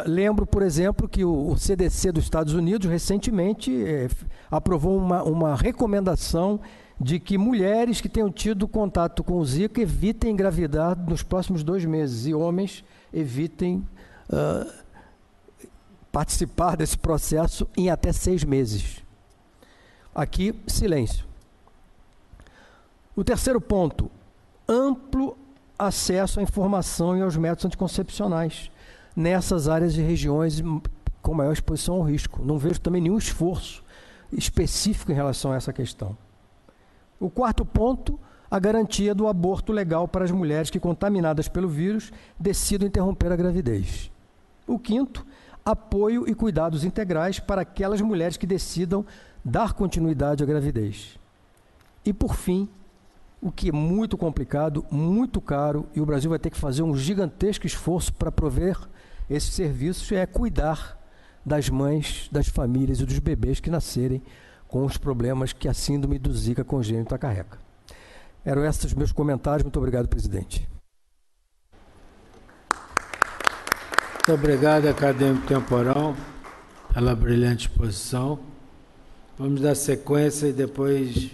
Lembro, por exemplo, que o CDC dos Estados Unidos recentemente aprovou uma recomendação de que mulheres que tenham tido contato com o Zika evitem engravidar nos próximos 2 meses e homens evitem participar desse processo em até 6 meses. Aqui, silêncio. O terceiro ponto, amplo acesso à informação e aos métodos anticoncepcionais nessas áreas e regiões com maior exposição ao risco. Não vejo também nenhum esforço específico em relação a essa questão. O quarto ponto, a garantia do aborto legal para as mulheres que, contaminadas pelo vírus, decidam interromper a gravidez. O quinto, apoio e cuidados integrais para aquelas mulheres que decidam dar continuidade à gravidez. E, por fim, o que é muito complicado, muito caro, e o Brasil vai ter que fazer um gigantesco esforço para prover esses serviços, é cuidar das mães, das famílias e dos bebês que nascerem com os problemas que a síndrome do Zika congênito acarreta. Eram esses os meus comentários. Muito obrigado, presidente. Muito obrigado, acadêmico Temporão, pela brilhante exposição. Vamos dar sequência e depois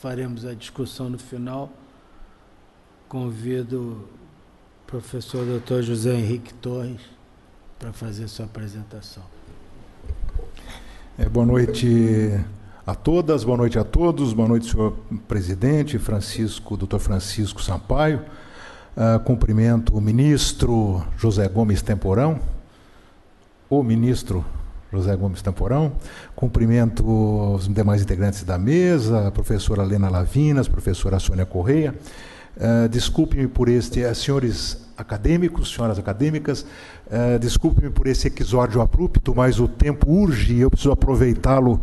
faremos a discussão no final. Convido o professor Dr. José Henrique Torres para fazer sua apresentação. Boa noite a todas, boa noite a todos, boa noite, senhor presidente Dr. Francisco Sampaio. Cumprimento o ministro José Gomes Temporão, cumprimento os demais integrantes da mesa, a professora Helena Lavinas, a professora Sônia Correia. Desculpe-me por senhores acadêmicos, senhoras acadêmicas, desculpe-me por esse episódio abrupto, mas o tempo urge e eu preciso aproveitá-lo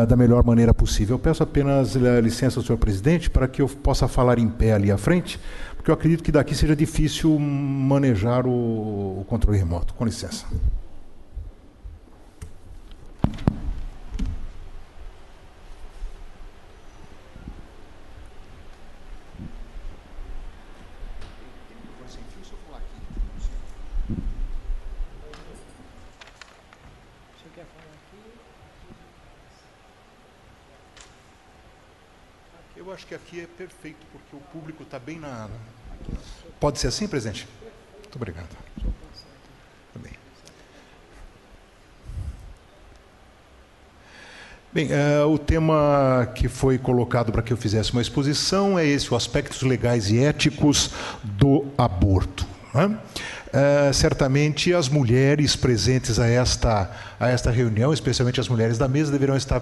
da melhor maneira possível. Eu peço apenas licença ao senhor presidente para que eu possa falar em pé ali à frente, porque eu acredito que daqui seja difícil manejar o controle remoto. Com licença. Eu acho que aqui é perfeito, porque o público está bem na... Pode ser assim, presidente? Muito obrigado. Bem, o tema que foi colocado para que eu fizesse uma exposição é esse, os aspectos legais e éticos do aborto, né? Certamente as mulheres presentes a esta reunião, especialmente as mulheres da mesa, deverão estar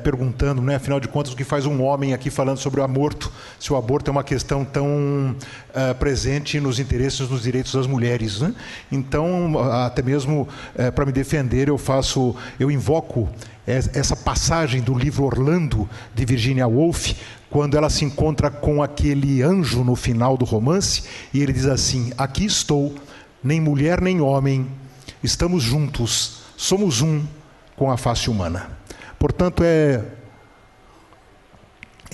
perguntando, né, afinal de contas, o que faz um homem aqui falando sobre o aborto, se o aborto é uma questão tão presente nos interesses, nos direitos das mulheres, né? Então, até mesmo para me defender, eu invoco essa passagem do livro Orlando, de Virginia Woolf, quando ela se encontra com aquele anjo no final do romance, e ele diz assim: aqui estou, nem mulher nem homem, estamos juntos, somos um com a face humana. Portanto, é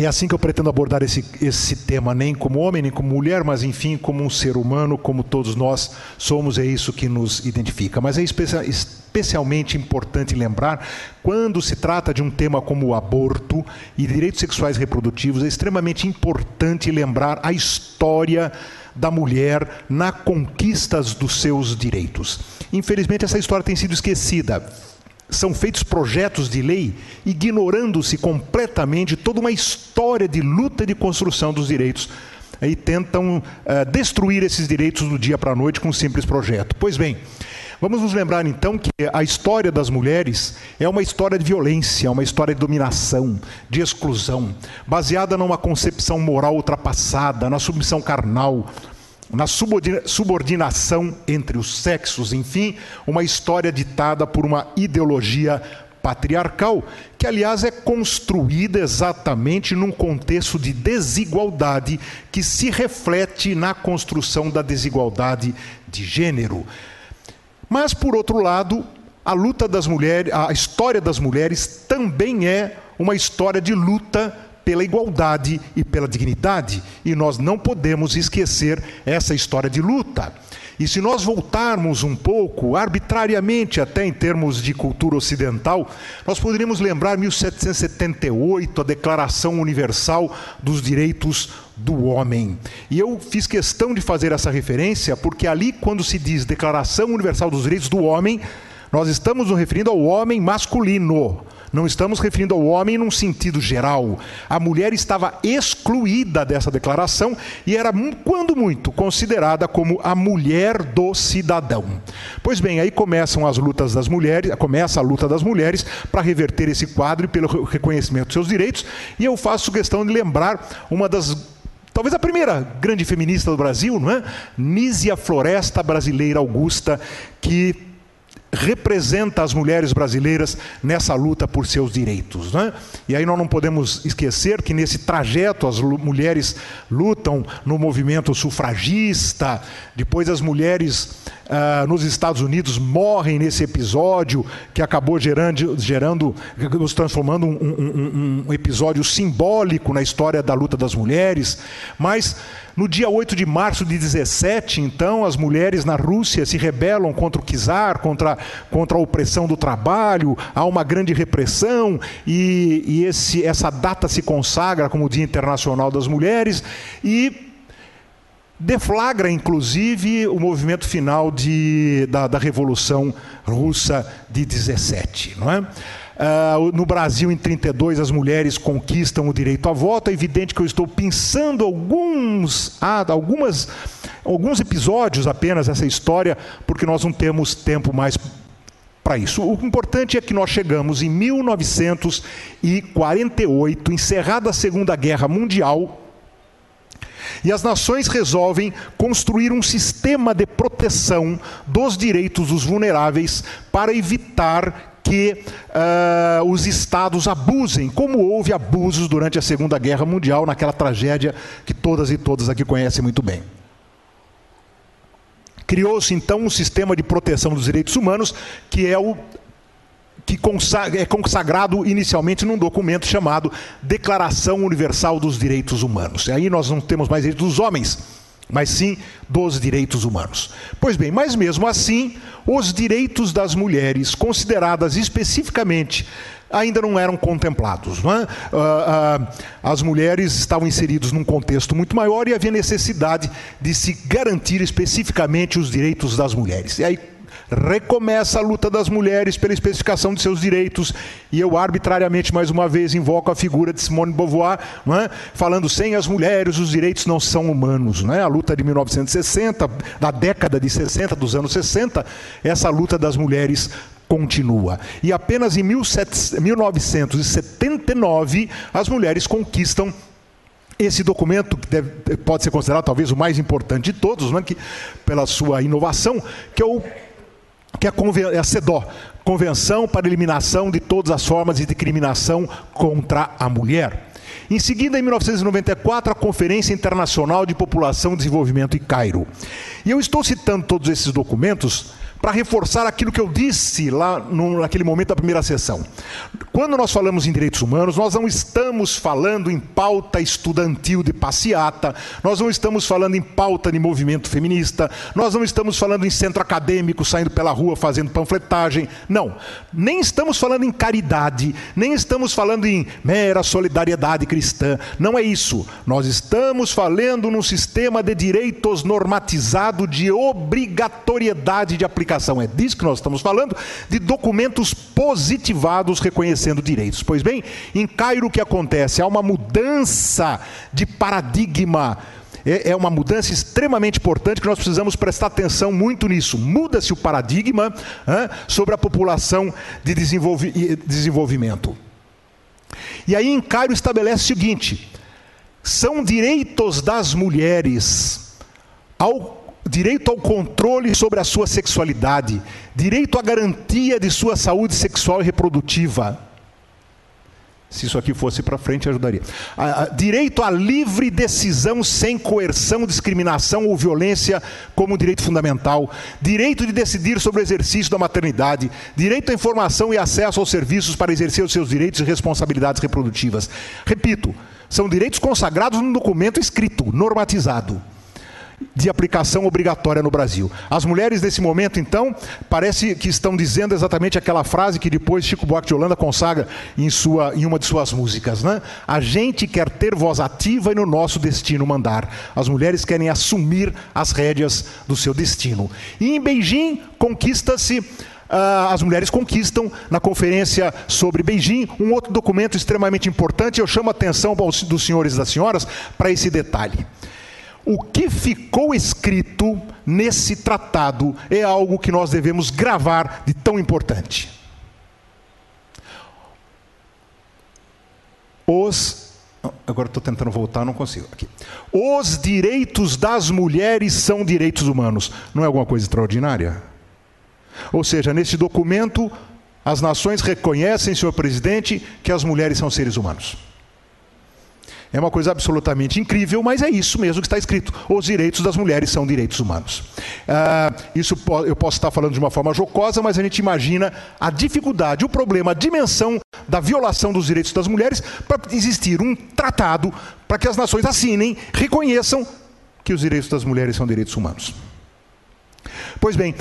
assim que eu pretendo abordar esse tema, nem como homem, nem como mulher, mas enfim, como um ser humano, como todos nós somos, é isso que nos identifica. Mas é especialmente importante lembrar, quando se trata de um tema como o aborto e direitos sexuais reprodutivos, é extremamente importante lembrar a história da mulher na conquista dos seus direitos. Infelizmente, essa história tem sido esquecida. São feitos projetos de lei ignorando-se completamente toda uma história de luta e de construção dos direitos. E tentam destruir esses direitos do dia para a noite com um simples projeto. Pois bem, vamos nos lembrar então que a história das mulheres é uma história de violência, uma história de dominação, de exclusão, baseada numa concepção moral ultrapassada, na submissão carnal, na subordinação entre os sexos, enfim, uma história ditada por uma ideologia patriarcal, que aliás é construída exatamente num contexto de desigualdade que se reflete na construção da desigualdade de gênero. Mas, por outro lado, a luta das mulheres, a história das mulheres também é uma história de luta pela igualdade e pela dignidade, e nós não podemos esquecer essa história de luta. E se nós voltarmos um pouco, arbitrariamente, até em termos de cultura ocidental, nós poderíamos lembrar 1778, a Declaração Universal dos Direitos do Homem. E eu fiz questão de fazer essa referência, porque ali, quando se diz Declaração Universal dos Direitos do Homem, Nós estamos nos referindo ao homem masculino. Não estamos referindo ao homem num sentido geral. A mulher estava excluída dessa declaração e era, quando muito, considerada como a mulher do cidadão. Pois bem, aí começa a luta das mulheres para reverter esse quadro e pelo reconhecimento dos seus direitos. E eu faço questão de lembrar talvez a primeira grande feminista do Brasil, não é? Nísia Floresta, brasileira augusta, que representa as mulheres brasileiras nessa luta por seus direitos, né? E aí nós não podemos esquecer que nesse trajeto as mulheres lutam no movimento sufragista, depois as mulheres nos Estados Unidos morrem nesse episódio que acabou nos transformando um episódio simbólico na história da luta das mulheres. Mas no dia 8 de março de 17, então, as mulheres na Rússia se rebelam contra o czar, contra a opressão do trabalho, há uma grande repressão e essa data se consagra como o Dia Internacional das Mulheres e deflagra, inclusive, o movimento final da Revolução Russa de 17, não é? No Brasil, em 32, as mulheres conquistam o direito a voto. É evidente que eu estou pensando alguns episódios apenas dessa história, porque nós não temos tempo mais para isso. O importante é que nós chegamos em 1948, encerrada a Segunda Guerra Mundial, e as nações resolvem construir um sistema de proteção dos direitos dos vulneráveis para evitar que os estados abusem, como houve abusos durante a Segunda Guerra Mundial, naquela tragédia que todas e todos aqui conhecem muito bem. Criou-se então um sistema de proteção dos direitos humanos que é consagrado inicialmente num documento chamado Declaração Universal dos Direitos Humanos. E aí nós não temos mais direitos dos homens, mas sim dos direitos humanos. Pois bem, mas mesmo assim, os direitos das mulheres, consideradas especificamente, ainda não eram contemplados, não é? As mulheres estavam inseridas num contexto muito maior e havia necessidade de se garantir especificamente os direitos das mulheres. E aí recomeça a luta das mulheres pela especificação de seus direitos, e eu arbitrariamente mais uma vez invoco a figura de Simone de Beauvoir, não é? Falando: sem as mulheres os direitos não são humanos, não é? A luta de 1960, da década de 60, dos anos 60, essa luta das mulheres continua. E apenas em 1979 as mulheres conquistam esse documento, que pode ser considerado talvez o mais importante de todos, não é? Pela sua inovação, que é a CEDAW, Convenção para a Eliminação de Todas as Formas de Discriminação contra a Mulher. Em seguida, em 1994, a Conferência Internacional de População e Desenvolvimento em Cairo. E eu estou citando todos esses documentos para reforçar aquilo que eu disse lá naquele momento da primeira sessão. Quando nós falamos em direitos humanos, nós não estamos falando em pauta estudantil de passeata, nós não estamos falando em pauta de movimento feminista, nós não estamos falando em centro acadêmico saindo pela rua fazendo panfletagem, não. Nem estamos falando em caridade, nem estamos falando em mera solidariedade cristã, não é isso. Nós estamos falando num sistema de direitos normatizado de obrigatoriedade de aplicação. É disso que nós estamos falando, de documentos positivados reconhecendo direitos. Pois bem, em Cairo o que acontece? Há uma mudança de paradigma, é uma mudança extremamente importante que nós precisamos prestar atenção muito nisso. Muda-se o paradigma sobre a população de desenvolvimento. E aí em Cairo estabelece o seguinte: são direitos das mulheres direito ao controle sobre a sua sexualidade, direito à garantia de sua saúde sexual e reprodutiva. Se isso aqui fosse para frente, ajudaria. Direito à livre decisão sem coerção, discriminação ou violência como direito fundamental. Direito de decidir sobre o exercício da maternidade. Direito à informação e acesso aos serviços para exercer os seus direitos e responsabilidades reprodutivas. Repito, são direitos consagrados num documento escrito, normatizado, de aplicação obrigatória no Brasil. As mulheres nesse momento, então, parece que estão dizendo exatamente aquela frase que depois Chico Buarque de Holanda consagra em uma de suas músicas, né? A gente quer ter voz ativa e no nosso destino mandar. As mulheres querem assumir as rédeas do seu destino. E em Beijing conquista-se as mulheres conquistam na Conferência sobre Beijing um outro documento extremamente importante. Eu chamo a atenção dos senhores e das senhoras para esse detalhe. O que ficou escrito nesse tratado é algo que nós devemos gravar de tão importante. Agora estou tentando voltar, não consigo. Aqui. Os direitos das mulheres são direitos humanos. Não é alguma coisa extraordinária? Ou seja, nesse documento, as nações reconhecem, senhor presidente, que as mulheres são seres humanos. É uma coisa absolutamente incrível, mas é isso mesmo que está escrito. Os direitos das mulheres são direitos humanos. Isso eu posso estar falando de uma forma jocosa, mas a gente imagina a dificuldade, o problema, a dimensão da violação dos direitos das mulheres para existir um tratado para que as nações assinem, reconheçam que os direitos das mulheres são direitos humanos. Pois bem,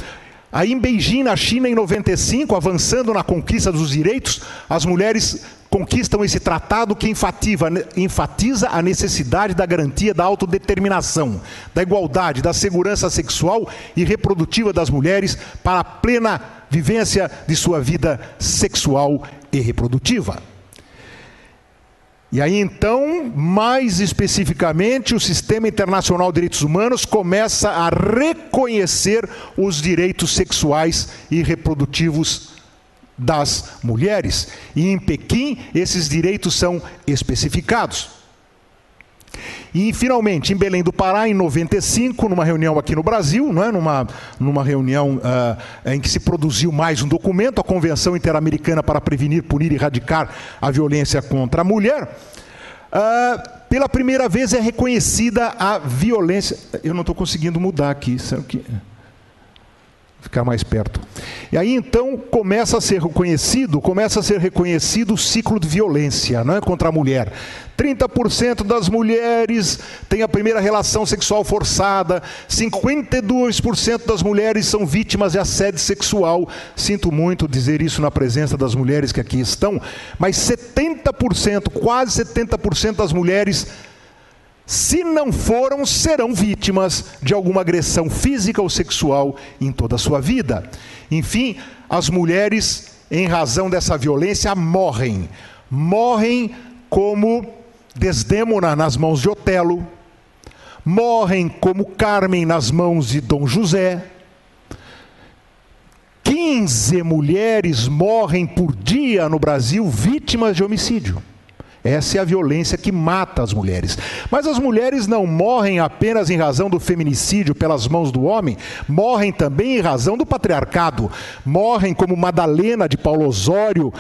aí em Beijing, na China, em 95, avançando na conquista dos direitos, as mulheres conquistam esse tratado que enfatiza a necessidade da garantia da autodeterminação, da igualdade, da segurança sexual e reprodutiva das mulheres para a plena vivência de sua vida sexual e reprodutiva. E aí então, mais especificamente, o Sistema Internacional de Direitos Humanos começa a reconhecer os direitos sexuais e reprodutivos das mulheres. E em Pequim, esses direitos são especificados. E, finalmente, em Belém do Pará, em 95, numa reunião aqui no Brasil, não é? numa reunião em que se produziu mais um documento, a Convenção Interamericana para Prevenir, Punir e Erradicar a Violência contra a Mulher, pela primeira vez é reconhecida a violência... Eu não estou conseguindo mudar aqui, será que... Ficar mais perto. E aí então começa a ser reconhecido o ciclo de violência, não é, contra a mulher. 30% das mulheres têm a primeira relação sexual forçada, 52% das mulheres são vítimas de assédio sexual. Sinto muito dizer isso na presença das mulheres que aqui estão, mas 70%, quase 70% das mulheres, se não foram, serão vítimas de alguma agressão física ou sexual em toda a sua vida. Enfim, as mulheres, em razão dessa violência, morrem. Morrem como Desdémona nas mãos de Otelo, morrem como Carmen nas mãos de Dom José. 15 mulheres morrem por dia no Brasil vítimas de homicídio. Essa é a violência que mata as mulheres. Mas as mulheres não morrem apenas em razão do feminicídio pelas mãos do homem, morrem também em razão do patriarcado. Morrem como Madalena de Paulo Osório,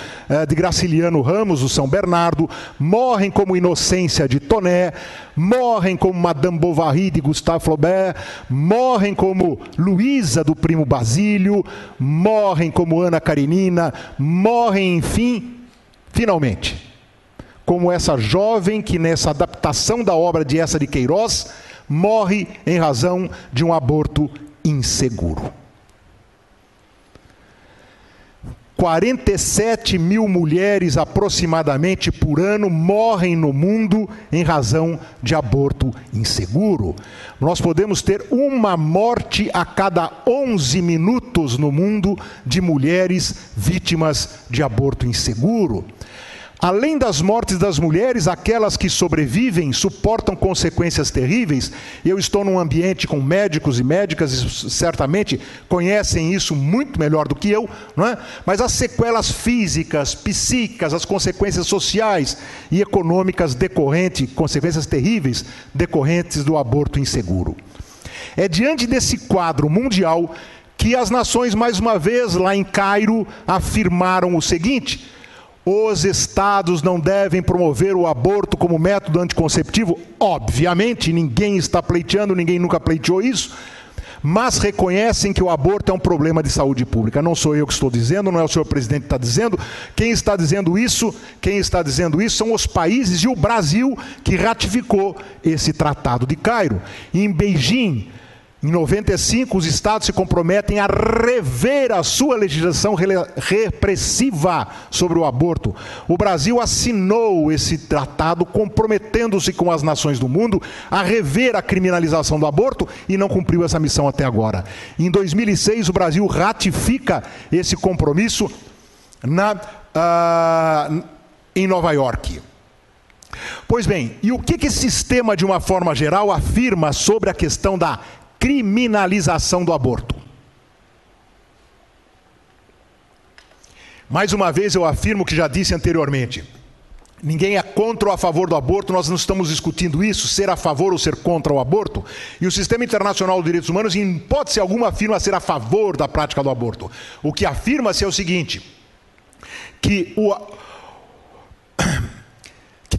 de Graciliano Ramos, do São Bernardo, morrem como Inocência de Toné, morrem como Madame Bovary de Gustave Flaubert, morrem como Luísa do Primo Basílio, morrem como Ana Karenina, morrem, enfim, finalmente, como essa jovem que nessa adaptação da obra de Eça de Queiroz morre em razão de um aborto inseguro. 47 mil mulheres aproximadamente por ano morrem no mundo em razão de aborto inseguro. Nós podemos ter uma morte a cada 11 minutos no mundo de mulheres vítimas de aborto inseguro. Além das mortes das mulheres, aquelas que sobrevivem suportam consequências terríveis. Eu estou num ambiente com médicos e médicas e certamente conhecem isso muito melhor do que eu, não é? Mas as sequelas físicas, psíquicas, as consequências sociais e econômicas decorrentes, consequências terríveis decorrentes do aborto inseguro. É diante desse quadro mundial que as nações, mais uma vez, lá em Cairo, afirmaram o seguinte: os estados não devem promover o aborto como método anticonceptivo. Obviamente, ninguém está pleiteando, ninguém nunca pleiteou isso, mas reconhecem que o aborto é um problema de saúde pública. Não sou eu que estou dizendo, não é o senhor presidente que está dizendo. Quem está dizendo isso são os países e o Brasil que ratificou esse Tratado de Cairo. Em Beijing, Em 95, os estados se comprometem a rever a sua legislação repressiva sobre o aborto. O Brasil assinou esse tratado, comprometendo-se com as nações do mundo a rever a criminalização do aborto e não cumpriu essa missão até agora. Em 2006, o Brasil ratifica esse compromisso em Nova York. Pois bem, e o que esse sistema, de uma forma geral, afirma sobre a questão da criminalização do aborto? Mais uma vez eu afirmo o que já disse anteriormente. Ninguém é contra ou a favor do aborto, nós não estamos discutindo isso, ser a favor ou ser contra o aborto. E o Sistema Internacional dos Direitos Humanos, em hipótese alguma, afirma ser a favor da prática do aborto. O que afirma-se é o seguinte, que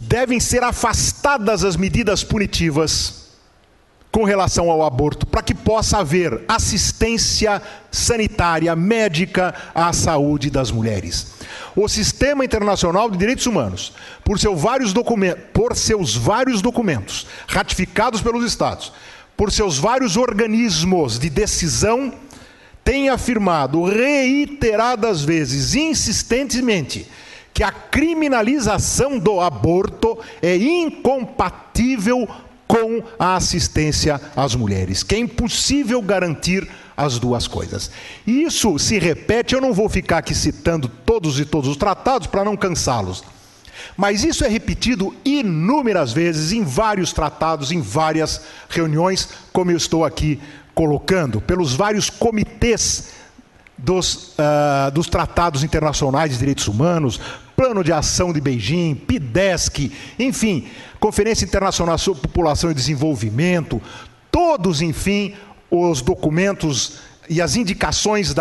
devem ser afastadas as medidas punitivas com relação ao aborto, para que possa haver assistência sanitária, médica à saúde das mulheres. O Sistema Internacional de Direitos Humanos, por seus vários documentos ratificados pelos Estados, por seus vários organismos de decisão, tem afirmado reiteradas vezes, insistentemente, que a criminalização do aborto é incompatível com a assistência às mulheres, que é impossível garantir as duas coisas. E isso se repete, eu não vou ficar aqui citando todos os tratados para não cansá-los, mas isso é repetido inúmeras vezes em vários tratados, em várias reuniões, como eu estou aqui colocando, pelos vários comitês dos tratados internacionais de direitos humanos, Plano de Ação de Beijing, PIDESC, enfim, Conferência Internacional sobre População e Desenvolvimento, todos, enfim, os documentos e as indicações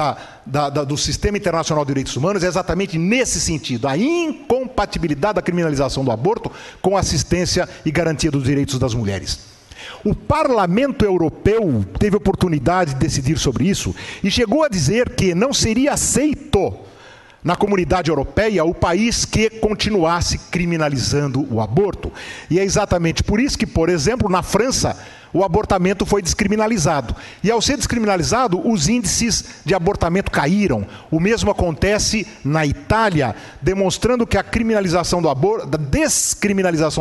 do Sistema Internacional de Direitos Humanos é exatamente nesse sentido, a incompatibilidade da criminalização do aborto com a assistência e garantia dos direitos das mulheres. O Parlamento Europeu teve oportunidade de decidir sobre isso e chegou a dizer que não seria aceito na comunidade europeia o país que continuasse criminalizando o aborto. E é exatamente por isso que, por exemplo, na França, o abortamento foi descriminalizado. E ao ser descriminalizado, os índices de abortamento caíram. O mesmo acontece na Itália, demonstrando que a descriminalização do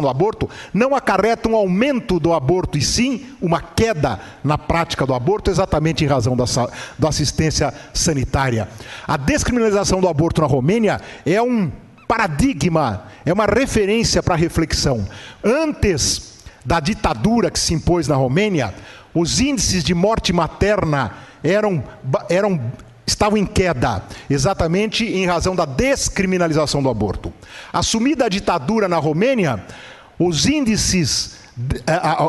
aborto não acarreta um aumento do aborto, e sim uma queda na prática do aborto, exatamente em razão da assistência sanitária. A descriminalização do aborto na Romênia é um paradigma, é uma referência para a reflexão. Antes da ditadura que se impôs na Romênia, os índices de morte materna estavam em queda, exatamente em razão da descriminalização do aborto. Assumida a ditadura na Romênia, os índices,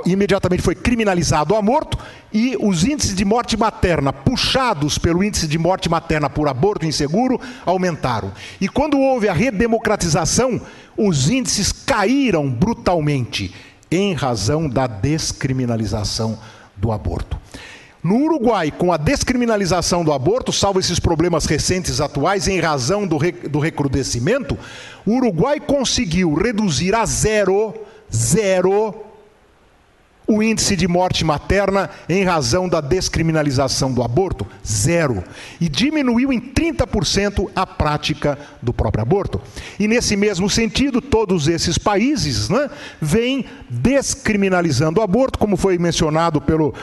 imediatamente foi criminalizado o aborto, e os índices de morte materna, puxados pelo índice de morte materna por aborto inseguro, aumentaram. E quando houve a redemocratização, os índices caíram brutalmente, em razão da descriminalização do aborto. No Uruguai, com a descriminalização do aborto, salvo esses problemas recentes atuais, em razão do recrudescimento, o Uruguai conseguiu reduzir a zero o índice de morte materna em razão da descriminalização do aborto, zero. E diminuiu em 30% a prática do próprio aborto. E nesse mesmo sentido, todos esses países, né, vêm descriminalizando o aborto, como foi mencionado pelo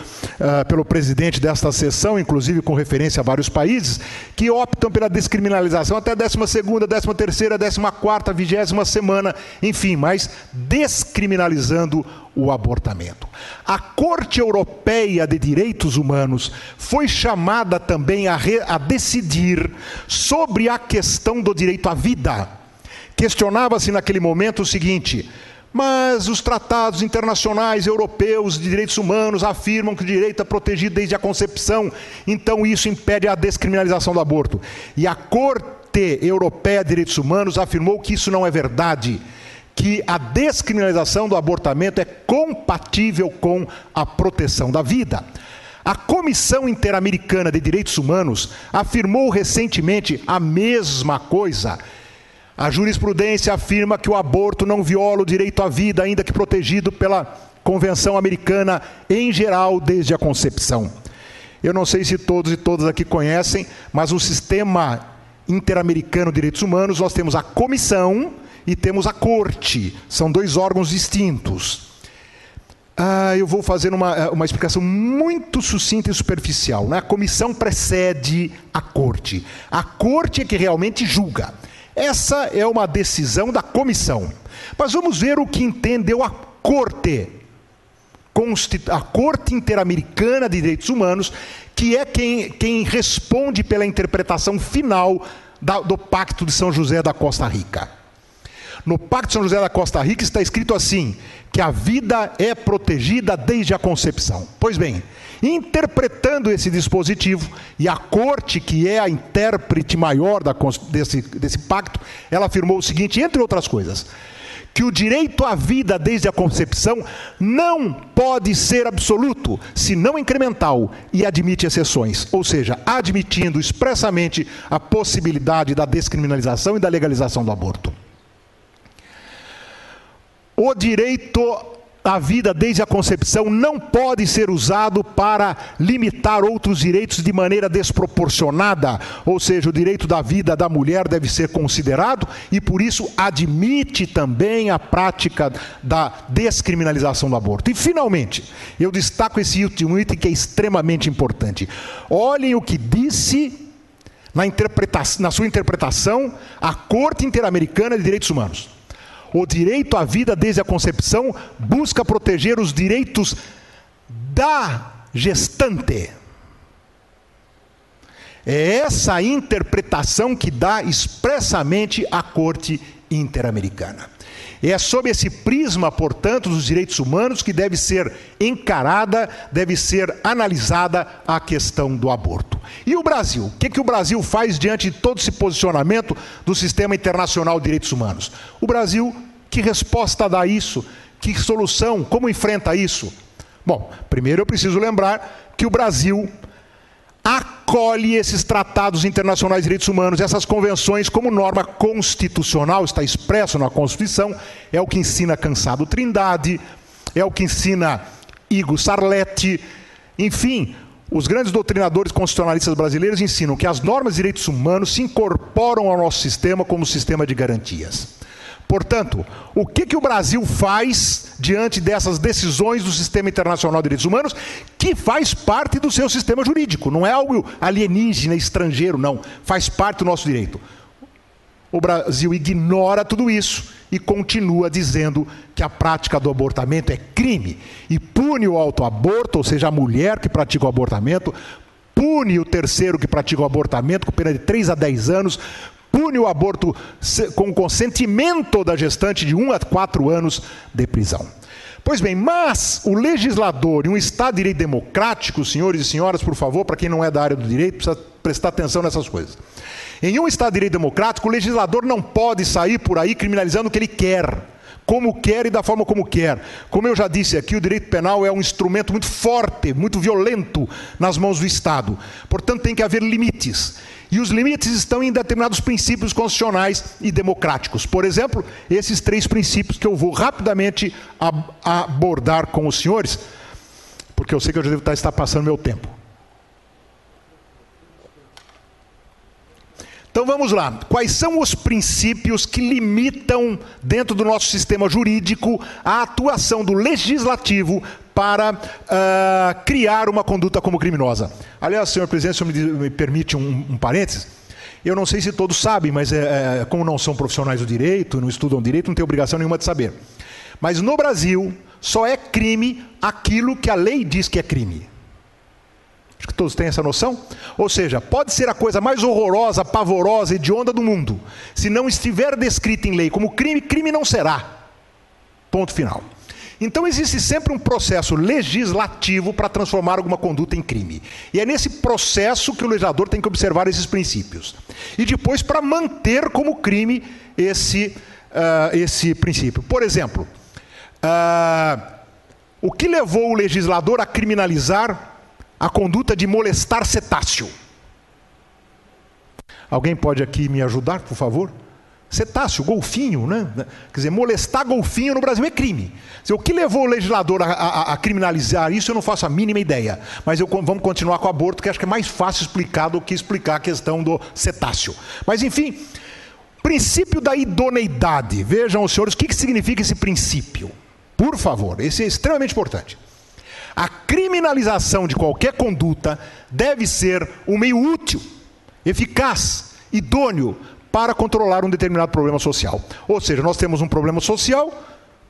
presidente desta sessão, inclusive com referência a vários países, que optam pela descriminalização até a 12ª, 13ª, 14ª, 20ª semana, enfim, mas descriminalizando o abortamento. A Corte Europeia de Direitos Humanos foi chamada também a decidir sobre a questão do direito à vida. Questionava-se naquele momento o seguinte: mas os tratados internacionais europeus de direitos humanos afirmam que o direito é protegido desde a concepção, então isso impede a descriminalização do aborto. E a Corte Europeia de Direitos Humanos afirmou que isso não é verdade, que a descriminalização do abortamento é compatível com a proteção da vida. A Comissão Interamericana de Direitos Humanos afirmou recentemente a mesma coisa. A jurisprudência afirma que o aborto não viola o direito à vida, ainda que protegido pela Convenção Americana em geral desde a concepção. Eu não sei se todos e todas aqui conhecem, mas o Sistema Interamericano de Direitos Humanos, nós temos a Comissão e temos a Corte. São dois órgãos distintos. Eu vou fazer uma explicação muito sucinta e superficial, né? A comissão precede a corte. A corte é que realmente julga. Essa é uma decisão da comissão. Mas vamos ver o que entendeu a corte. A Corte Interamericana de Direitos Humanos, que é quem responde pela interpretação final do Pacto de São José da Costa Rica. No Pacto de São José da Costa Rica está escrito assim, que a vida é protegida desde a concepção. Pois bem, interpretando esse dispositivo, e a Corte, que é a intérprete maior desse pacto, ela afirmou o seguinte, entre outras coisas, que o direito à vida desde a concepção não pode ser absoluto, senão incremental, e admite exceções, ou seja, admitindo expressamente a possibilidade da descriminalização e da legalização do aborto. O direito à vida desde a concepção não pode ser usado para limitar outros direitos de maneira desproporcionada, ou seja, o direito da vida da mulher deve ser considerado e por isso admite também a prática da descriminalização do aborto. E finalmente, eu destaco esse último item que é extremamente importante. Olhem o que disse na sua interpretação a Corte Interamericana de Direitos Humanos. O direito à vida desde a concepção busca proteger os direitos da gestante. É essa a interpretação que dá expressamente a Corte Interamericana. É sob esse prisma, portanto, dos direitos humanos que deve ser encarada, deve ser analisada a questão do aborto. E o Brasil? O que o Brasil faz diante de todo esse posicionamento do Sistema Internacional de Direitos Humanos? O Brasil, que resposta dá a isso? Que solução? Como enfrenta isso? Bom, primeiro eu preciso lembrar que o Brasil acolhe esses tratados internacionais de direitos humanos, essas convenções como norma constitucional, está expresso na Constituição, é o que ensina Cansado Trindade, é o que ensina Igo Sarletti, enfim, os grandes doutrinadores constitucionalistas brasileiros ensinam que as normas de direitos humanos se incorporam ao nosso sistema como sistema de garantias. Portanto, o que o Brasil faz diante dessas decisões do Sistema Internacional de Direitos Humanos, que faz parte do seu sistema jurídico, não é algo alienígena, estrangeiro, não, faz parte do nosso direito. O Brasil ignora tudo isso e continua dizendo que a prática do abortamento é crime e pune o autoaborto, ou seja, a mulher que pratica o abortamento, pune o terceiro que pratica o abortamento com pena de 3 a 10 anos, pune o aborto com consentimento da gestante de 1 a 4 anos de prisão. Pois bem, mas o legislador em um Estado de Direito democrático, senhores e senhoras, por favor, para quem não é da área do direito, precisa prestar atenção nessas coisas. Em um Estado de Direito democrático, o legislador não pode sair por aí criminalizando o que ele quer, como quer e da forma como quer. Como eu já disse aqui, o direito penal é um instrumento muito forte, muito violento nas mãos do Estado. Portanto, tem que haver limites. E os limites estão em determinados princípios constitucionais e democráticos. Por exemplo, esses 3 princípios que eu vou rapidamente abordar com os senhores, porque eu sei que eu já devo estar passando meu tempo. Então vamos lá. Quais são os princípios que limitam, dentro do nosso sistema jurídico, a atuação do legislativo para criar uma conduta como criminosa? Aliás, senhor presidente, se o senhor me permite um parênteses, eu não sei se todos sabem, mas como não são profissionais do direito, não estudam direito, não tem obrigação nenhuma de saber. Mas no Brasil, só é crime aquilo que a lei diz que é crime. Acho que todos têm essa noção. Ou seja, pode ser a coisa mais horrorosa, pavorosa, hedionda do mundo. Se não estiver descrita em lei como crime, crime não será. Ponto final. Então existe sempre um processo legislativo para transformar alguma conduta em crime. E é nesse processo que o legislador tem que observar esses princípios. E depois para manter como crime esse princípio. Por exemplo, o que levou o legislador a criminalizar a conduta de molestar cetáceo? Alguém pode aqui me ajudar, por favor? cetáceo, golfinho, né? Quer dizer, molestar golfinho no Brasil é crime. O que levou o legislador a criminalizar isso, eu não faço a mínima ideia. Mas vamos continuar com o aborto, que acho que é mais fácil explicar do que explicar a questão do cetáceo. Mas, enfim, princípio da idoneidade. Vejam, os senhores, o que significa esse princípio? Por favor, esse é extremamente importante. A criminalização de qualquer conduta deve ser um meio útil, eficaz, idôneo, para controlar um determinado problema social. Ou seja, nós temos um problema social,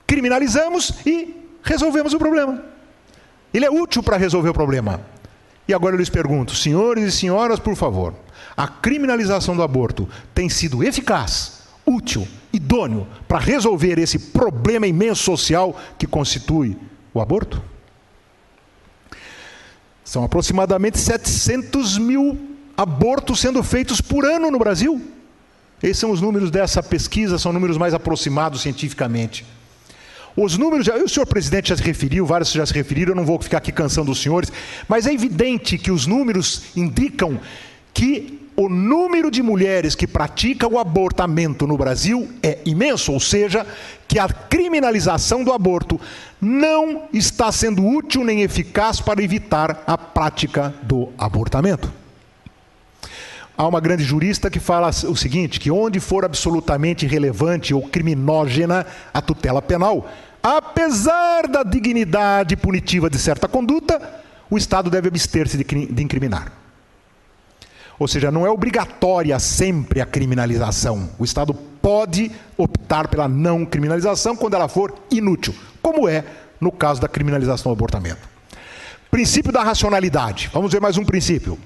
criminalizamos e resolvemos o problema. Ele é útil para resolver o problema. E agora eu lhes pergunto, senhores e senhoras, por favor, a criminalização do aborto tem sido eficaz, útil, idôneo para resolver esse problema imenso social que constitui o aborto? São aproximadamente 700 mil abortos sendo feitos por ano no Brasil. Esses são os números dessa pesquisa, são números mais aproximados cientificamente. Os números, o senhor presidente já se referiu, vários já se referiram, eu não vou ficar aqui cansando os senhores, mas é evidente que os números indicam que o número de mulheres que praticam o abortamento no Brasil é imenso, ou seja, que a criminalização do aborto não está sendo útil nem eficaz para evitar a prática do abortamento. Há uma grande jurista que fala o seguinte, que onde for absolutamente irrelevante ou criminógena a tutela penal, apesar da dignidade punitiva de certa conduta, o Estado deve abster-se de incriminar. Ou seja, não é obrigatória sempre a criminalização. O Estado pode optar pela não criminalização quando ela for inútil, como é no caso da criminalização do abortamento. Princípio da racionalidade. Vamos ver mais um princípio.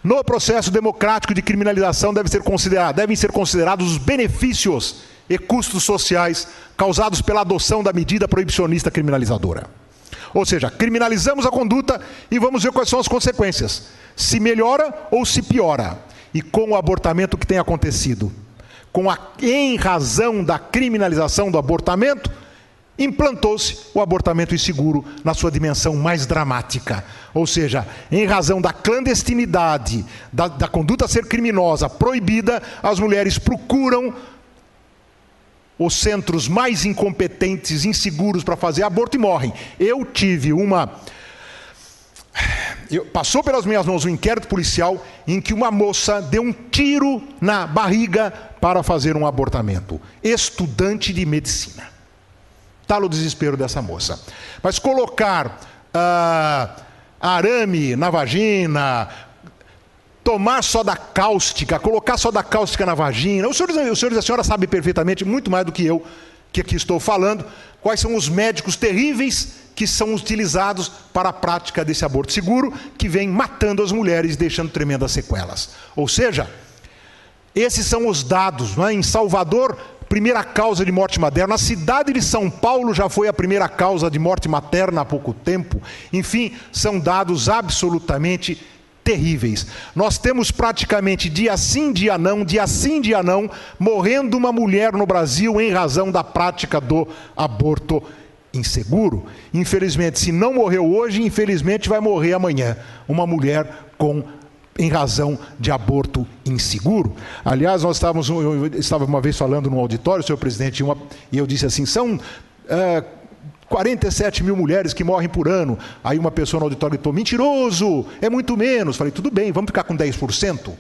No processo democrático de criminalização devem ser considerados os benefícios e custos sociais causados pela adoção da medida proibicionista criminalizadora. Ou seja, criminalizamos a conduta e vamos ver quais são as consequências. Se melhora ou se piora. E com o abortamento que tem acontecido? Em razão da criminalização do abortamento, implantou-se o abortamento inseguro na sua dimensão mais dramática. Ou seja, em razão da clandestinidade, da conduta ser criminosa, proibida, as mulheres procuram os centros mais incompetentes, inseguros para fazer aborto e morrem. Eu tive passou pelas minhas mãos um inquérito policial em que uma moça deu um tiro na barriga para fazer um abortamento. Estudante de medicina. Está no desespero dessa moça. Mas colocar arame na vagina, tomar soda cáustica, colocar soda cáustica na vagina. Os senhores e a senhora sabem perfeitamente, muito mais do que eu, que aqui estou falando, quais são os médicos terríveis que são utilizados para a prática desse aborto seguro, que vem matando as mulheres e deixando tremendas sequelas. Ou seja, esses são os dados. Não é? Em Salvador, primeira causa de morte materna. Na cidade de São Paulo já foi a primeira causa de morte materna há pouco tempo. Enfim, são dados absolutamente terríveis. Nós temos praticamente dia sim, dia não, morrendo uma mulher no Brasil em razão da prática do aborto inseguro. Infelizmente, se não morreu hoje, infelizmente vai morrer amanhã. Uma mulher em razão de aborto inseguro. Aliás, eu estava uma vez falando num auditório, senhor presidente, e eu disse assim, são 47 mil mulheres que morrem por ano. Aí uma pessoa no auditório gritou, mentiroso, é muito menos. Falei, tudo bem, vamos ficar com 10%?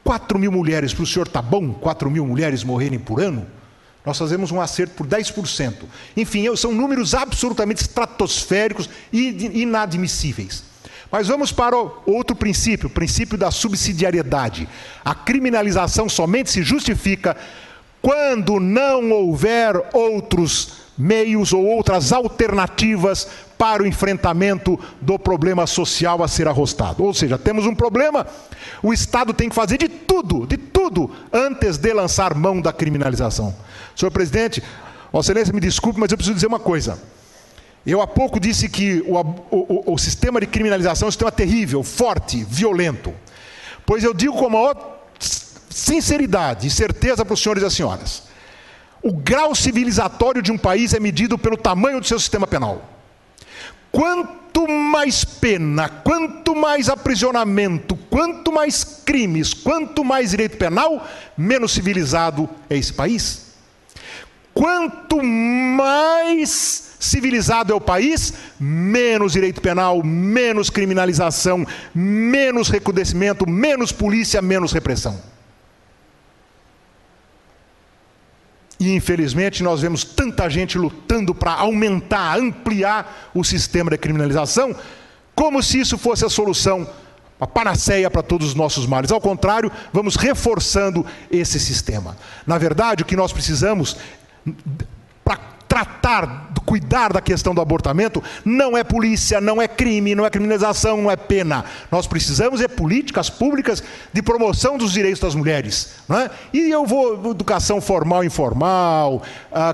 4 mil mulheres, para o senhor está bom? 4 mil mulheres morrerem por ano? Nós fazemos um acerto por 10%. Enfim, são números absolutamente estratosféricos e inadmissíveis. Mas vamos para o outro princípio, o princípio da subsidiariedade. A criminalização somente se justifica quando não houver outros meios ou outras alternativas para o enfrentamento do problema social a ser arrostado. Ou seja, temos um problema, o Estado tem que fazer de tudo, antes de lançar mão da criminalização. Senhor presidente, Vossa Excelência me desculpe, mas eu preciso dizer uma coisa. Eu há pouco disse que o sistema de criminalização é um sistema terrível, forte, violento. Pois eu digo com a maior sinceridade e certeza para os senhores e as senhoras. O grau civilizatório de um país é medido pelo tamanho do seu sistema penal. Quanto mais pena, quanto mais aprisionamento, quanto mais crimes, quanto mais direito penal, menos civilizado é esse país. Quanto mais civilizado é o país, menos direito penal, menos criminalização, menos recrudescimento, menos polícia, menos repressão. E infelizmente nós vemos tanta gente lutando para aumentar, ampliar o sistema de criminalização, como se isso fosse a solução, a panaceia para todos os nossos males. Ao contrário, vamos reforçando esse sistema. Na verdade, o que nós precisamos para tratar, cuidar da questão do abortamento, não é polícia, não é crime, não é criminalização, não é pena. Nós precisamos de políticas públicas de promoção dos direitos das mulheres. Não é? E eu vou educação formal e informal,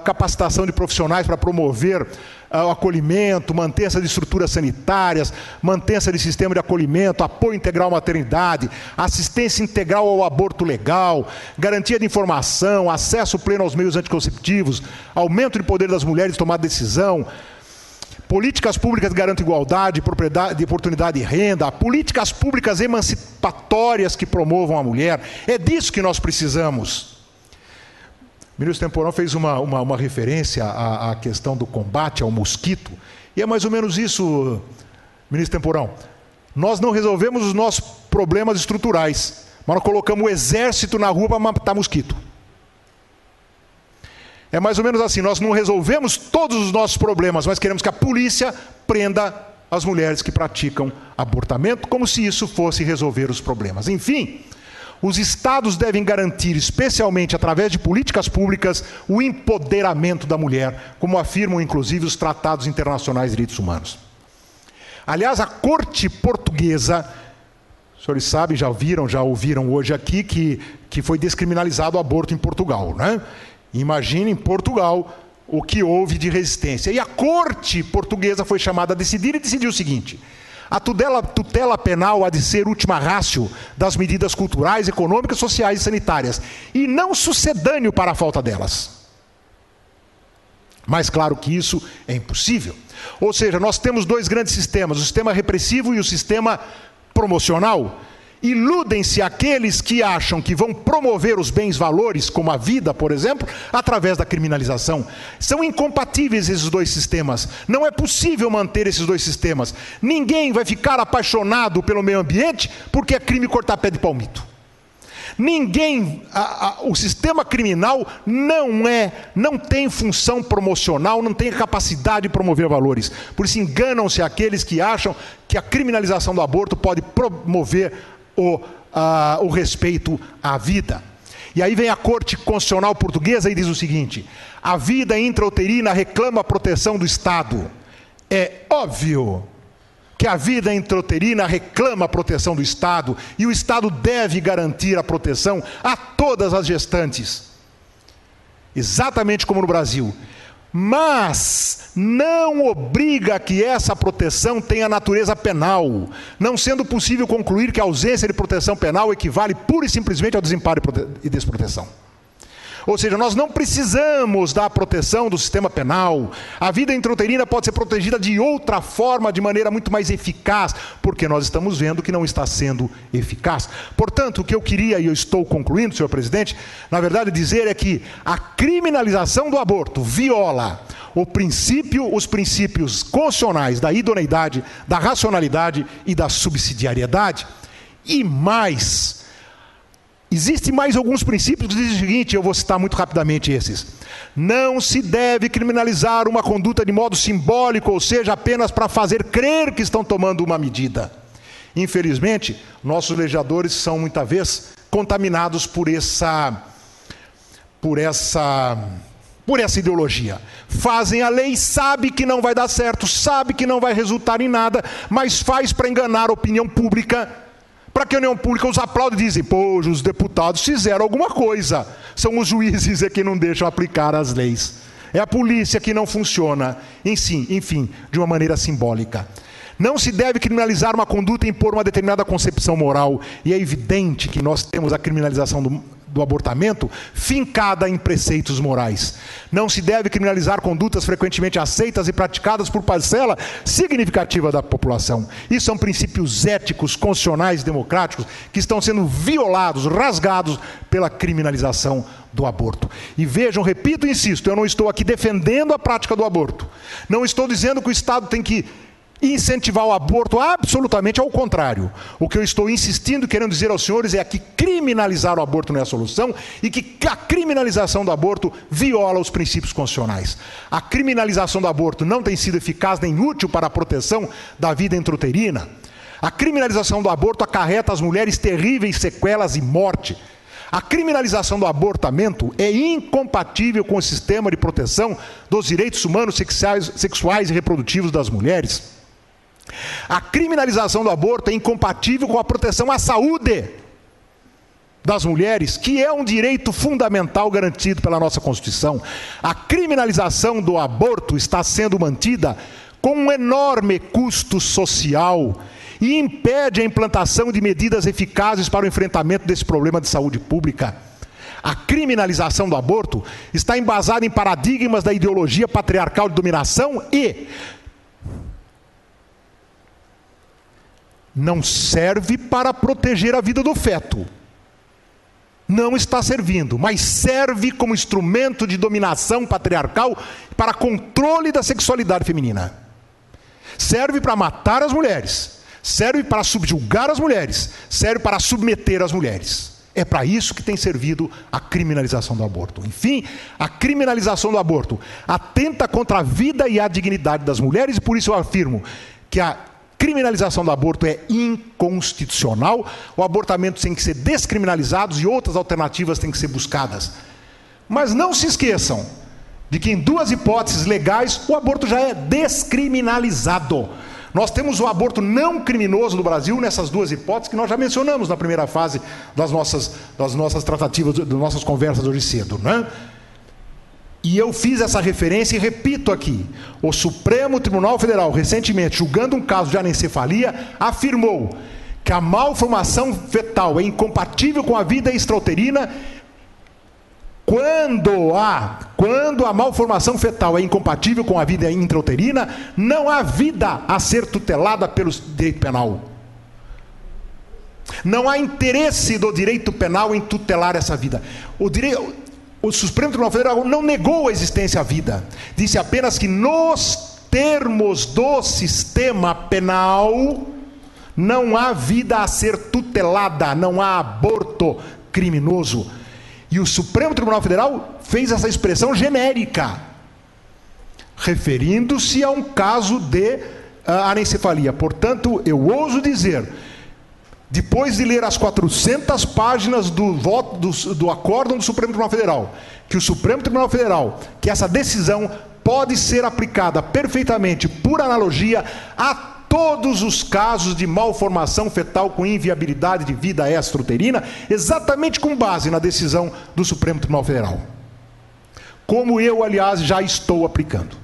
capacitação de profissionais para promover o acolhimento, mantenha-se de estruturas sanitárias, mantenha-se de sistema de acolhimento, apoio integral à maternidade, assistência integral ao aborto legal, garantia de informação, acesso pleno aos meios anticonceptivos, aumento de poder das mulheres de tomar decisão, políticas públicas que garantam igualdade, propriedade, de oportunidade e renda, políticas públicas emancipatórias que promovam a mulher. É disso que nós precisamos. O ministro Temporão fez uma referência à questão do combate ao mosquito, e é mais ou menos isso, ministro Temporão. Nós não resolvemos os nossos problemas estruturais, mas nós colocamos o exército na rua para matar mosquito. É mais ou menos assim, nós não resolvemos todos os nossos problemas, mas queremos que a polícia prenda as mulheres que praticam abortamento, como se isso fosse resolver os problemas. Enfim, os estados devem garantir, especialmente através de políticas públicas, o empoderamento da mulher, como afirmam inclusive os tratados internacionais de direitos humanos. Aliás, a corte portuguesa, os senhores sabem, já ouviram hoje aqui que foi descriminalizado o aborto em Portugal, né? Imagine em Portugal o que houve de resistência. E a corte portuguesa foi chamada a decidir e decidiu o seguinte: a tutela penal há de ser última ratio das medidas culturais, econômicas, sociais e sanitárias, e não sucedâneo para a falta delas. Mas claro que isso é impossível. Ou seja, nós temos dois grandes sistemas, o sistema repressivo e o sistema promocional. Iludem-se aqueles que acham que vão promover os bens-valores, como a vida, por exemplo, através da criminalização. São incompatíveis esses dois sistemas. Não é possível manter esses dois sistemas. Ninguém vai ficar apaixonado pelo meio ambiente porque é crime cortar pé de palmito. Ninguém, o sistema criminal não tem função promocional, não tem capacidade de promover valores. Por isso enganam-se aqueles que acham que a criminalização do aborto pode promover o respeito à vida. E aí vem a Corte Constitucional Portuguesa e diz o seguinte: a vida intrauterina reclama a proteção do Estado. É óbvio que a vida intrauterina reclama a proteção do Estado, e o Estado deve garantir a proteção a todas as gestantes, exatamente como no Brasil. Mas não obriga que essa proteção tenha natureza penal, não sendo possível concluir que a ausência de proteção penal equivale pura e simplesmente ao desamparo e desproteção. Ou seja, nós não precisamos da proteção do sistema penal. A vida intrauterina pode ser protegida de outra forma, de maneira muito mais eficaz, porque nós estamos vendo que não está sendo eficaz. Portanto, o que eu queria, e eu estou concluindo, senhor presidente, na verdade dizer é que a criminalização do aborto viola os princípios constitucionais da idoneidade, da racionalidade e da subsidiariedade. E mais, existem mais alguns princípios que dizem o seguinte, eu vou citar muito rapidamente esses. Não se deve criminalizar uma conduta de modo simbólico, ou seja, apenas para fazer crer que estão tomando uma medida. Infelizmente, nossos legisladores são muitas vezes contaminados por essa ideologia. Fazem a lei, sabe que não vai dar certo, sabe que não vai resultar em nada, mas faz para enganar a opinião pública, para que a opinião pública os aplaude e dizem, pô, os deputados fizeram alguma coisa. São os juízes que não deixam aplicar as leis. É a polícia que não funciona. Enfim, de uma maneira simbólica. Não se deve criminalizar uma conduta e impor uma determinada concepção moral. E é evidente que nós temos a criminalização do abortamento fincada em preceitos morais. Não se deve criminalizar condutas frequentemente aceitas e praticadas por parcela significativa da população. Isso são princípios éticos, constitucionais, democráticos, que estão sendo violados, rasgados pela criminalização do aborto. E vejam, repito e insisto, eu não estou aqui defendendo a prática do aborto. Não estou dizendo que o Estado tem que incentivar o aborto, absolutamente ao contrário. O que eu estou insistindo, querendo dizer aos senhores, é que criminalizar o aborto não é a solução e que a criminalização do aborto viola os princípios constitucionais. A criminalização do aborto não tem sido eficaz nem útil para a proteção da vida intrauterina. A criminalização do aborto acarreta às mulheres terríveis sequelas e morte. A criminalização do abortamento é incompatível com o sistema de proteção dos direitos humanos sexuais e reprodutivos das mulheres. A criminalização do aborto é incompatível com a proteção à saúde das mulheres, que é um direito fundamental garantido pela nossa Constituição. A criminalização do aborto está sendo mantida com um enorme custo social e impede a implantação de medidas eficazes para o enfrentamento desse problema de saúde pública. A criminalização do aborto está embasada em paradigmas da ideologia patriarcal de dominação e não serve para proteger a vida do feto. Não está servindo, mas serve como instrumento de dominação patriarcal para controle da sexualidade feminina. Serve para matar as mulheres, serve para subjugar as mulheres, serve para submeter as mulheres. É para isso que tem servido a criminalização do aborto. Enfim, a criminalização do aborto atenta contra a vida e a dignidade das mulheres, e por isso eu afirmo que a criminalização do aborto é inconstitucional. O abortamento tem que ser descriminalizado e outras alternativas têm que ser buscadas. Mas não se esqueçam de que em duas hipóteses legais o aborto já é descriminalizado. Nós temos o aborto não criminoso no Brasil nessas duas hipóteses que nós já mencionamos na primeira fase das nossas tratativas, das nossas conversas hoje cedo, né? E eu fiz essa referência e repito aqui. O Supremo Tribunal Federal, recentemente, julgando um caso de anencefalia, afirmou que a malformação fetal é incompatível com a vida extrauterina quando a malformação fetal é incompatível com a vida intrauterina, não há vida a ser tutelada pelo direito penal. Não há interesse do direito penal em tutelar essa vida. O Supremo Tribunal Federal não negou a existência à vida. Disse apenas que nos termos do sistema penal não há vida a ser tutelada, não há aborto criminoso. E o Supremo Tribunal Federal fez essa expressão genérica, referindo-se a um caso de anencefalia. Portanto, eu ouso dizer, depois de ler as 400 páginas do acórdão do Supremo Tribunal Federal, que o Supremo Tribunal Federal, que essa decisão pode ser aplicada perfeitamente, por analogia, a todos os casos de malformação fetal com inviabilidade de vida extrauterina, exatamente com base na decisão do Supremo Tribunal Federal. Como eu, aliás, já estou aplicando.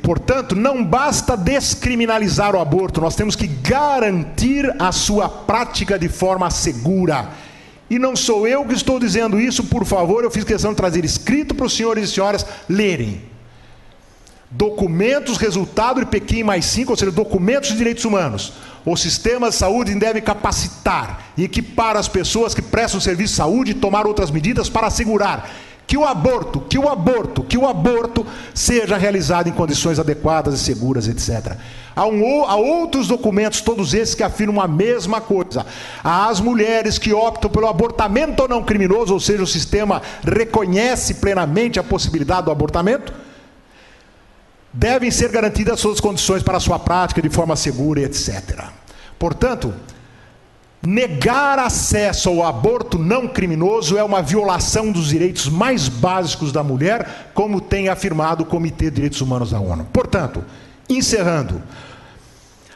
Portanto, não basta descriminalizar o aborto, nós temos que garantir a sua prática de forma segura. E não sou eu que estou dizendo isso, por favor, eu fiz questão de trazer escrito para os senhores e senhoras lerem. Documentos, resultado de Pequim +5, ou seja, documentos de direitos humanos. O sistema de saúde deve capacitar e equipar as pessoas que prestam serviço de saúde e tomar outras medidas para assegurar que o aborto seja realizado em condições adequadas e seguras, etc. Há outros documentos, todos esses, que afirmam a mesma coisa. As mulheres que optam pelo abortamento não criminoso, ou seja, o sistema reconhece plenamente a possibilidade do abortamento, devem ser garantidas todas as condições para a sua prática de forma segura, etc. Portanto, negar acesso ao aborto não criminoso é uma violação dos direitos mais básicos da mulher, como tem afirmado o Comitê de Direitos Humanos da ONU. Portanto, encerrando,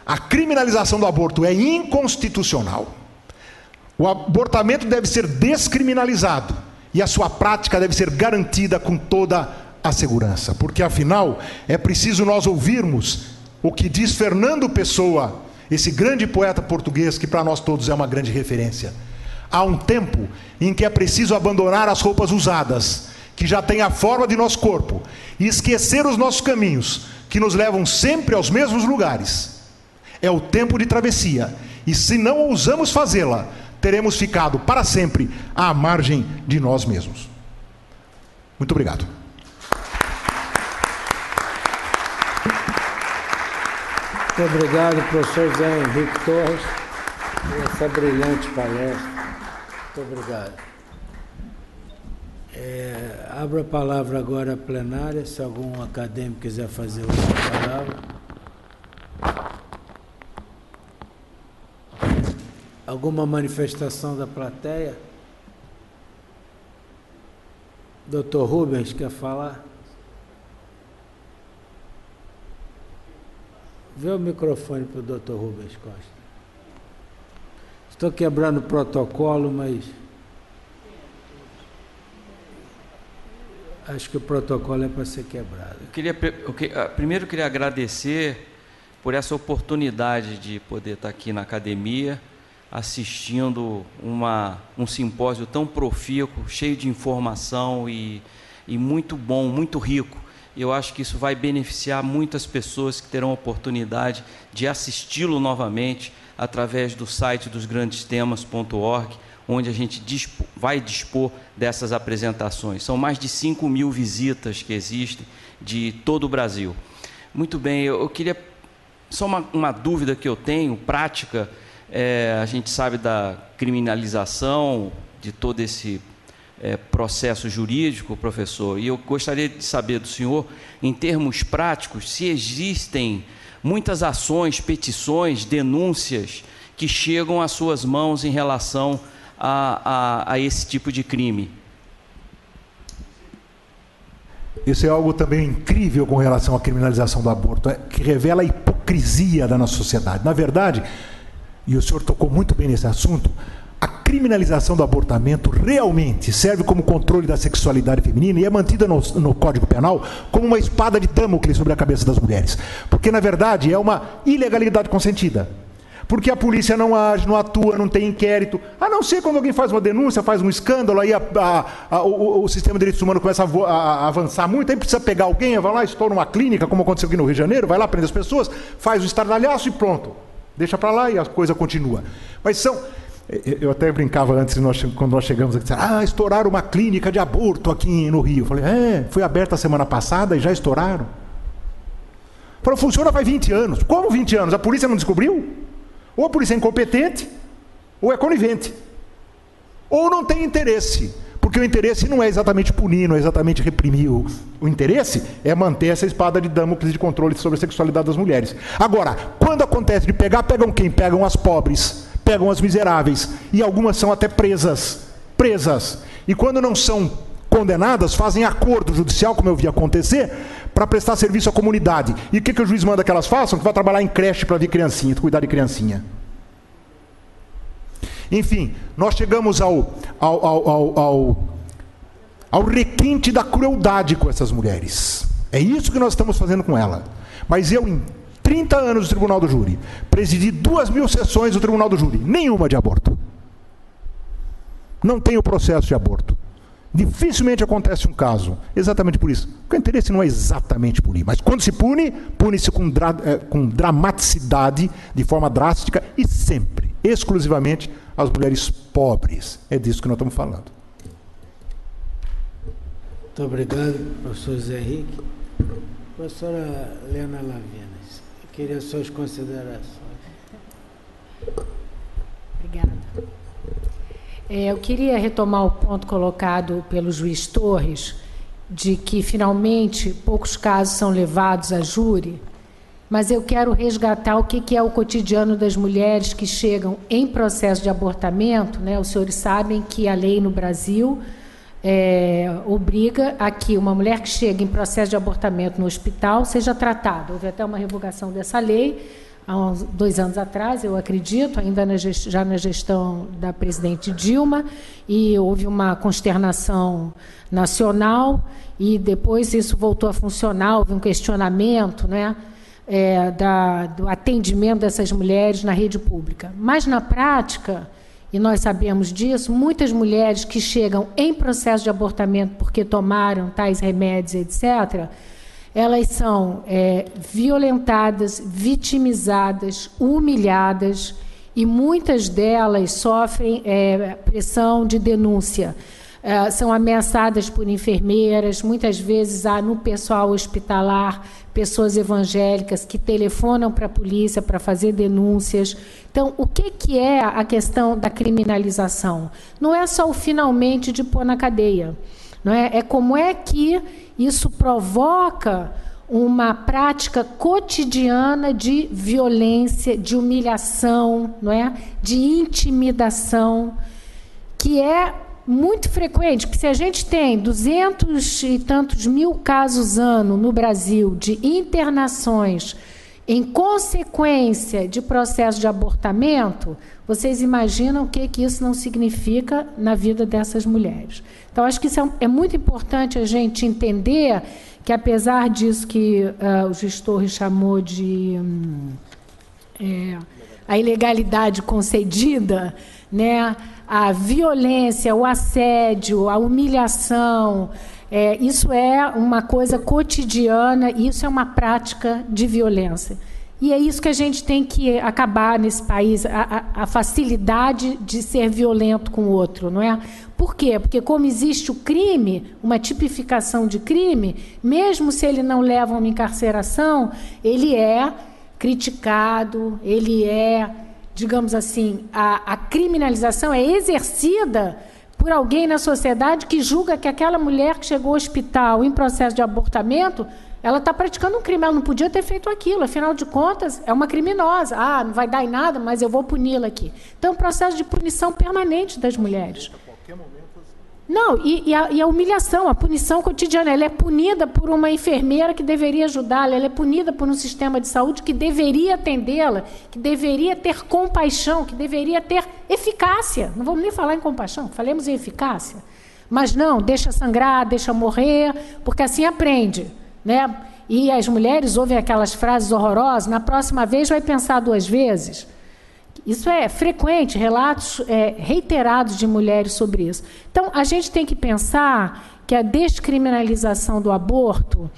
a criminalização do aborto é inconstitucional. O abortamento deve ser descriminalizado e a sua prática deve ser garantida com toda a segurança, porque afinal é preciso nós ouvirmos o que diz Fernando Pessoa, esse grande poeta português que para nós todos é uma grande referência. Há um tempo em que é preciso abandonar as roupas usadas, que já têm a forma de nosso corpo, e esquecer os nossos caminhos, que nos levam sempre aos mesmos lugares. É o tempo de travessia, e se não ousamos fazê-la, teremos ficado para sempre à margem de nós mesmos. Muito obrigado. Muito obrigado, professor José Henrique Torres, por essa brilhante palestra. Muito obrigado. Abro a palavra agora à plenária, se algum acadêmico quiser fazer uso da palavra. Alguma manifestação da plateia? Doutor Rubens, quer falar? Vê o microfone para o doutor Rubens Costa. Estou quebrando o protocolo, mas acho que o protocolo é para ser quebrado. Primeiro eu queria agradecer por essa oportunidade de poder estar aqui na academia, assistindo um simpósio tão profícuo, cheio de informação e muito bom, muito rico. Eu acho que isso vai beneficiar muitas pessoas que terão a oportunidade de assisti-lo novamente através do site dosgrandestemas.org, onde a gente vai dispor dessas apresentações. São mais de 5.000 visitas que existem de todo o Brasil. Muito bem, eu queria... Só uma dúvida que eu tenho, prática, a gente sabe da criminalização de todo esse processo jurídico, professor, e eu gostaria de saber do senhor, em termos práticos, se existem muitas ações, petições, denúncias que chegam às suas mãos em relação a esse tipo de crime. Isso é algo também incrível com relação à criminalização do aborto, que revela a hipocrisia da nossa sociedade. Na verdade, e o senhor tocou muito bem nesse assunto, a criminalização do abortamento realmente serve como controle da sexualidade feminina e é mantida no Código Penal como uma espada de Damocles sobre a cabeça das mulheres. Porque, na verdade, é uma ilegalidade consentida. Porque a polícia não age, não atua, não tem inquérito. A não ser quando alguém faz uma denúncia, faz um escândalo, aí o sistema de direitos humanos começa a avançar muito, aí precisa pegar alguém, vai lá, estoura uma clínica, como aconteceu aqui no Rio de Janeiro, vai lá, prende as pessoas, faz o estardalhaço e pronto. Deixa para lá e a coisa continua. Mas eu até brincava antes, quando nós chegamos aqui, estouraram uma clínica de aborto aqui no Rio. Eu falei, foi aberta a semana passada e já estouraram. Falei, funciona faz 20 anos. Como 20 anos? A polícia não descobriu? Ou a polícia é incompetente, ou é conivente. Ou não tem interesse. Porque o interesse não é exatamente punir, não é exatamente reprimir. O interesse é manter essa espada de Damocles de controle sobre a sexualidade das mulheres. Agora, quando acontece de pegam quem? Pegam as pobres, pegam as miseráveis, e algumas são até presas. E quando não são condenadas, fazem acordo judicial, como eu vi acontecer, para prestar serviço à comunidade. E o que o juiz manda que elas façam? Que vai trabalhar em creche para ver criancinha, cuidar de criancinha. Enfim, nós chegamos ao requinte da crueldade com essas mulheres. É isso que nós estamos fazendo com ela. Mas eu, em 30 anos do Tribunal do Júri, presidi 2.000 sessões do Tribunal do Júri, nenhuma de aborto. Não tenho processo de aborto. Dificilmente acontece um caso, exatamente por isso. Porque o interesse não é exatamente punir, mas quando se pune, pune-se com dramaticidade, de forma drástica e sempre, exclusivamente, as mulheres pobres. É disso que nós estamos falando. Muito obrigado, professor Zé Henrique. Professora Helena Lavinas, eu queria suas considerações. Obrigada. Eu queria retomar o ponto colocado pelo juiz Torres, de que, finalmente, poucos casos são levados a júri, mas eu quero resgatar o que é o cotidiano das mulheres que chegam em processo de abortamento. Os senhores sabem que a lei no Brasil obriga a que uma mulher que chega em processo de abortamento no hospital seja tratada. Houve até uma revogação dessa lei, há uns 2 anos atrás, eu acredito, ainda já na gestão da presidente Dilma, e houve uma consternação nacional, e depois isso voltou a funcionar, houve um questionamento, do atendimento dessas mulheres na rede pública. Mas, na prática, e nós sabemos disso, muitas mulheres que chegam em processo de abortamento porque tomaram tais remédios, etc., elas são violentadas, vitimizadas, humilhadas, e muitas delas sofrem pressão de denúncia. São ameaçadas por enfermeiras, muitas vezes há no pessoal hospitalar pessoas evangélicas que telefonam para a polícia para fazer denúncias. Então, o que é a questão da criminalização? Não é só o finalmente de pôr na cadeia, não é? É como é que isso provoca uma prática cotidiana de violência, de humilhação, não é? De intimidação, que é muito frequente, porque se a gente tem 200 e tantos mil casos ano no Brasil de internações em consequência de processo de abortamento, vocês imaginam o que isso não significa na vida dessas mulheres. Então, acho que isso é muito importante a gente entender que, apesar disso que o juiz Torres chamou de a ilegalidade concedida, né, a violência, o assédio, a humilhação, isso é uma coisa cotidiana, isso é uma prática de violência. E é isso que a gente tem que acabar nesse país, a facilidade de ser violento com o outro, não é? Por quê? Porque como existe o crime, uma tipificação de crime, mesmo se ele não leva a uma encarceração, ele é criticado, ele é, digamos assim, a criminalização é exercida por alguém na sociedade que julga que aquela mulher que chegou ao hospital em processo de abortamento, ela está praticando um crime, ela não podia ter feito aquilo, afinal de contas, é uma criminosa. Não vai dar em nada, mas eu vou puni-la aqui. Então, é um processo de punição permanente das mulheres. Não, e a humilhação, a punição cotidiana, ela é punida por uma enfermeira que deveria ajudá-la, ela é punida por um sistema de saúde que deveria atendê-la, que deveria ter compaixão, que deveria ter eficácia. Não vamos nem falar em compaixão, falemos em eficácia. Mas não, deixa sangrar, deixa morrer, porque assim aprende, né? E as mulheres ouvem aquelas frases horrorosas, na próxima vez vai pensar 2 vezes. Isso é frequente, relatos reiterados de mulheres sobre isso. Então, a gente tem que pensar que a descriminalização do aborto,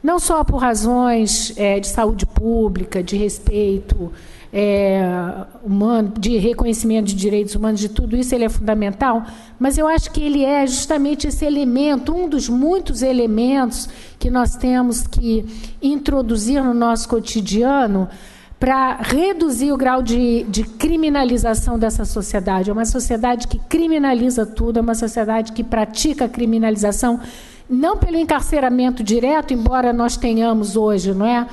não só por razões de saúde pública, de respeito humano, de reconhecimento de direitos humanos, de tudo isso, ele é fundamental, mas eu acho que ele é justamente esse elemento, um dos muitos elementos que nós temos que introduzir no nosso cotidiano para reduzir o grau de criminalização dessa sociedade. É uma sociedade que criminaliza tudo, é uma sociedade que pratica a criminalização, não pelo encarceramento direto, embora nós tenhamos hoje, não é?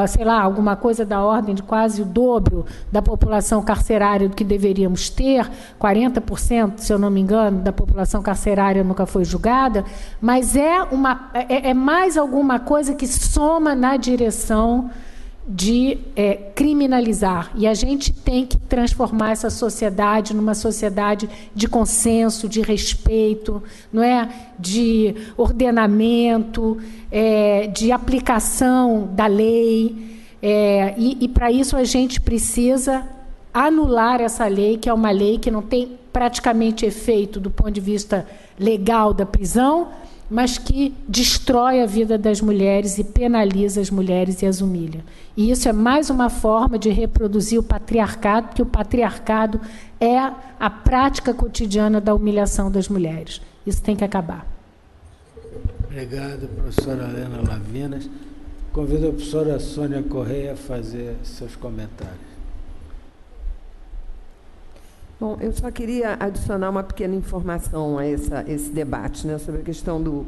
Sei lá, alguma coisa da ordem de quase o dobro da população carcerária do que deveríamos ter, 40%, se eu não me engano, da população carcerária nunca foi julgada, mas é mais alguma coisa que soma na direção de criminalizar. E a gente tem que transformar essa sociedade numa sociedade de consenso, de respeito, não é? De ordenamento, de aplicação da lei. E para isso a gente precisa anular essa lei, que é uma lei que não tem praticamente efeito do ponto de vista legal da prisão, mas que destrói a vida das mulheres e penaliza as mulheres e as humilha. E isso é mais uma forma de reproduzir o patriarcado, porque o patriarcado é a prática cotidiana da humilhação das mulheres. Isso tem que acabar. Obrigado, professora Helena Lavinas. Convido a professora Sônia Correia a fazer seus comentários. Bom, eu só queria adicionar uma pequena informação a esse debate, né, sobre a questão do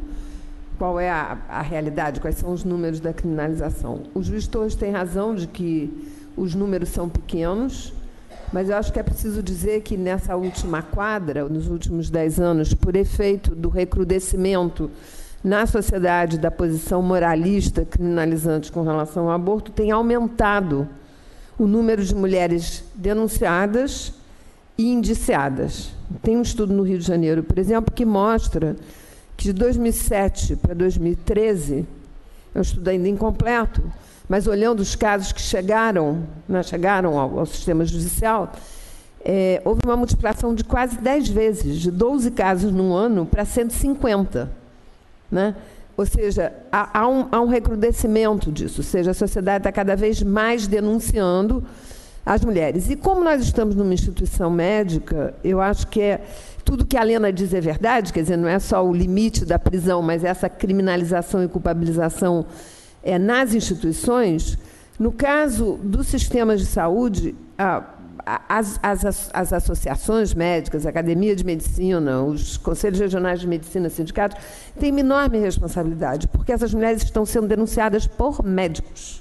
qual é a realidade, quais são os números da criminalização. O juiz Torres tem razão de que os números são pequenos, mas eu acho que é preciso dizer que nessa última quadra, nos últimos 10 anos, por efeito do recrudescimento na sociedade da posição moralista criminalizante com relação ao aborto, tem aumentado o número de mulheres denunciadas e indiciadas. Tem um estudo no Rio de Janeiro, por exemplo, que mostra que de 2007 para 2013, é um estudo ainda incompleto, mas olhando os casos que chegaram ao sistema judicial, houve uma multiplicação de quase 10 vezes, de 12 casos num ano para 150. Né? Ou seja, há um recrudescimento disso, ou seja, a sociedade está cada vez mais denunciando as mulheres. E como nós estamos numa instituição médica, eu acho que tudo que a Lena diz é verdade, quer dizer, não é só o limite da prisão, mas essa criminalização e culpabilização nas instituições. No caso dos sistemas de saúde, as associações médicas, a Academia de Medicina, os Conselhos Regionais de Medicina, sindicatos, têm uma enorme responsabilidade, porque essas mulheres estão sendo denunciadas por médicos,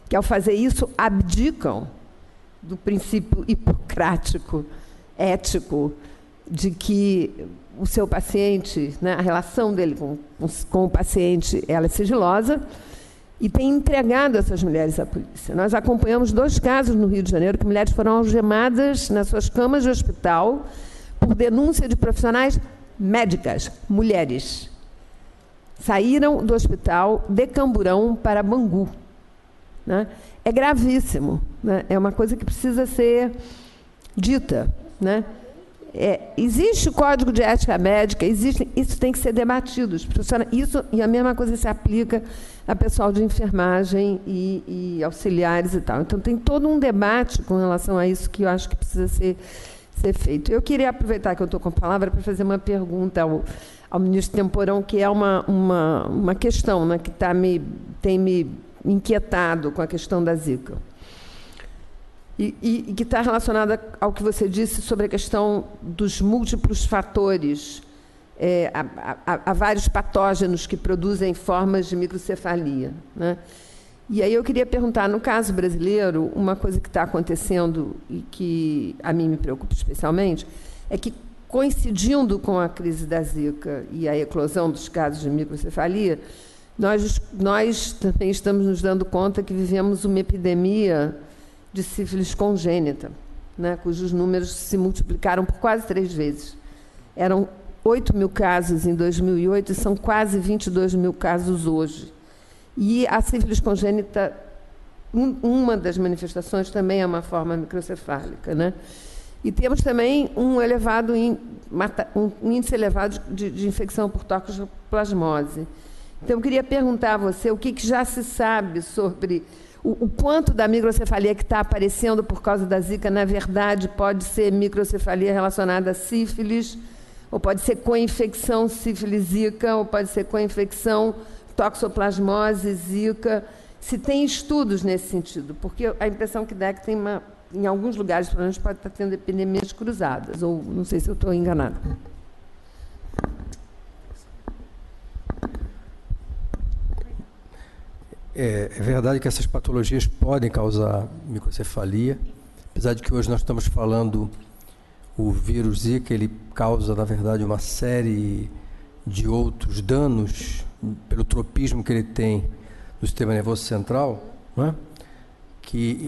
que, ao fazer isso, abdicam do princípio hipocrático, ético, de que o seu paciente, né, a relação dele com o paciente, ela é sigilosa, e tem entregado essas mulheres à polícia. Nós acompanhamos 2 casos no Rio de Janeiro, que mulheres foram algemadas nas suas camas de hospital por denúncia de profissionais médicas, mulheres. Saíram do hospital de Camburão para Bangu. Né? É gravíssimo, né? É uma coisa que precisa ser dita. Né? Existe o Código de Ética Médica, isso tem que ser debatido. Isso, e a mesma coisa se aplica a pessoal de enfermagem e auxiliares e tal. Então, tem todo um debate com relação a isso que eu acho que precisa ser feito. Eu queria aproveitar que eu estou com a palavra para fazer uma pergunta ao ministro Temporão, que é uma questão, né, que tem me inquietado com a questão da Zika. E que está relacionada ao que você disse sobre a questão dos múltiplos fatores. Há vários patógenos que produzem formas de microcefalia. Né? E aí eu queria perguntar, no caso brasileiro, uma coisa que está acontecendo e que a mim me preocupa especialmente, é que, coincidindo com a crise da Zika e a eclosão dos casos de microcefalia, nós também estamos nos dando conta que vivemos uma epidemia de sífilis congênita, né, cujos números se multiplicaram por quase 3 vezes. Eram 8 mil casos em 2008 e são quase 22 mil casos hoje. E a sífilis congênita, uma das manifestações também é uma forma microcefálica. Né? E temos também um índice elevado de infecção por toxoplasmose. Então, eu queria perguntar a você o que já se sabe sobre o quanto da microcefalia que está aparecendo por causa da Zika, na verdade, pode ser microcefalia relacionada a sífilis, ou pode ser co-infecção sífilis-Zika, ou pode ser co-infecção toxoplasmose, Zika. Se tem estudos nesse sentido, porque a impressão que dá é que em alguns lugares, pelo menos, pode estar tendo epidemias cruzadas, ou não sei se eu estou enganada. É verdade que essas patologias podem causar microcefalia, apesar de que hoje nós estamos falando o vírus Zika, ele causa, na verdade, uma série de outros danos pelo tropismo que ele tem no sistema nervoso central, não é?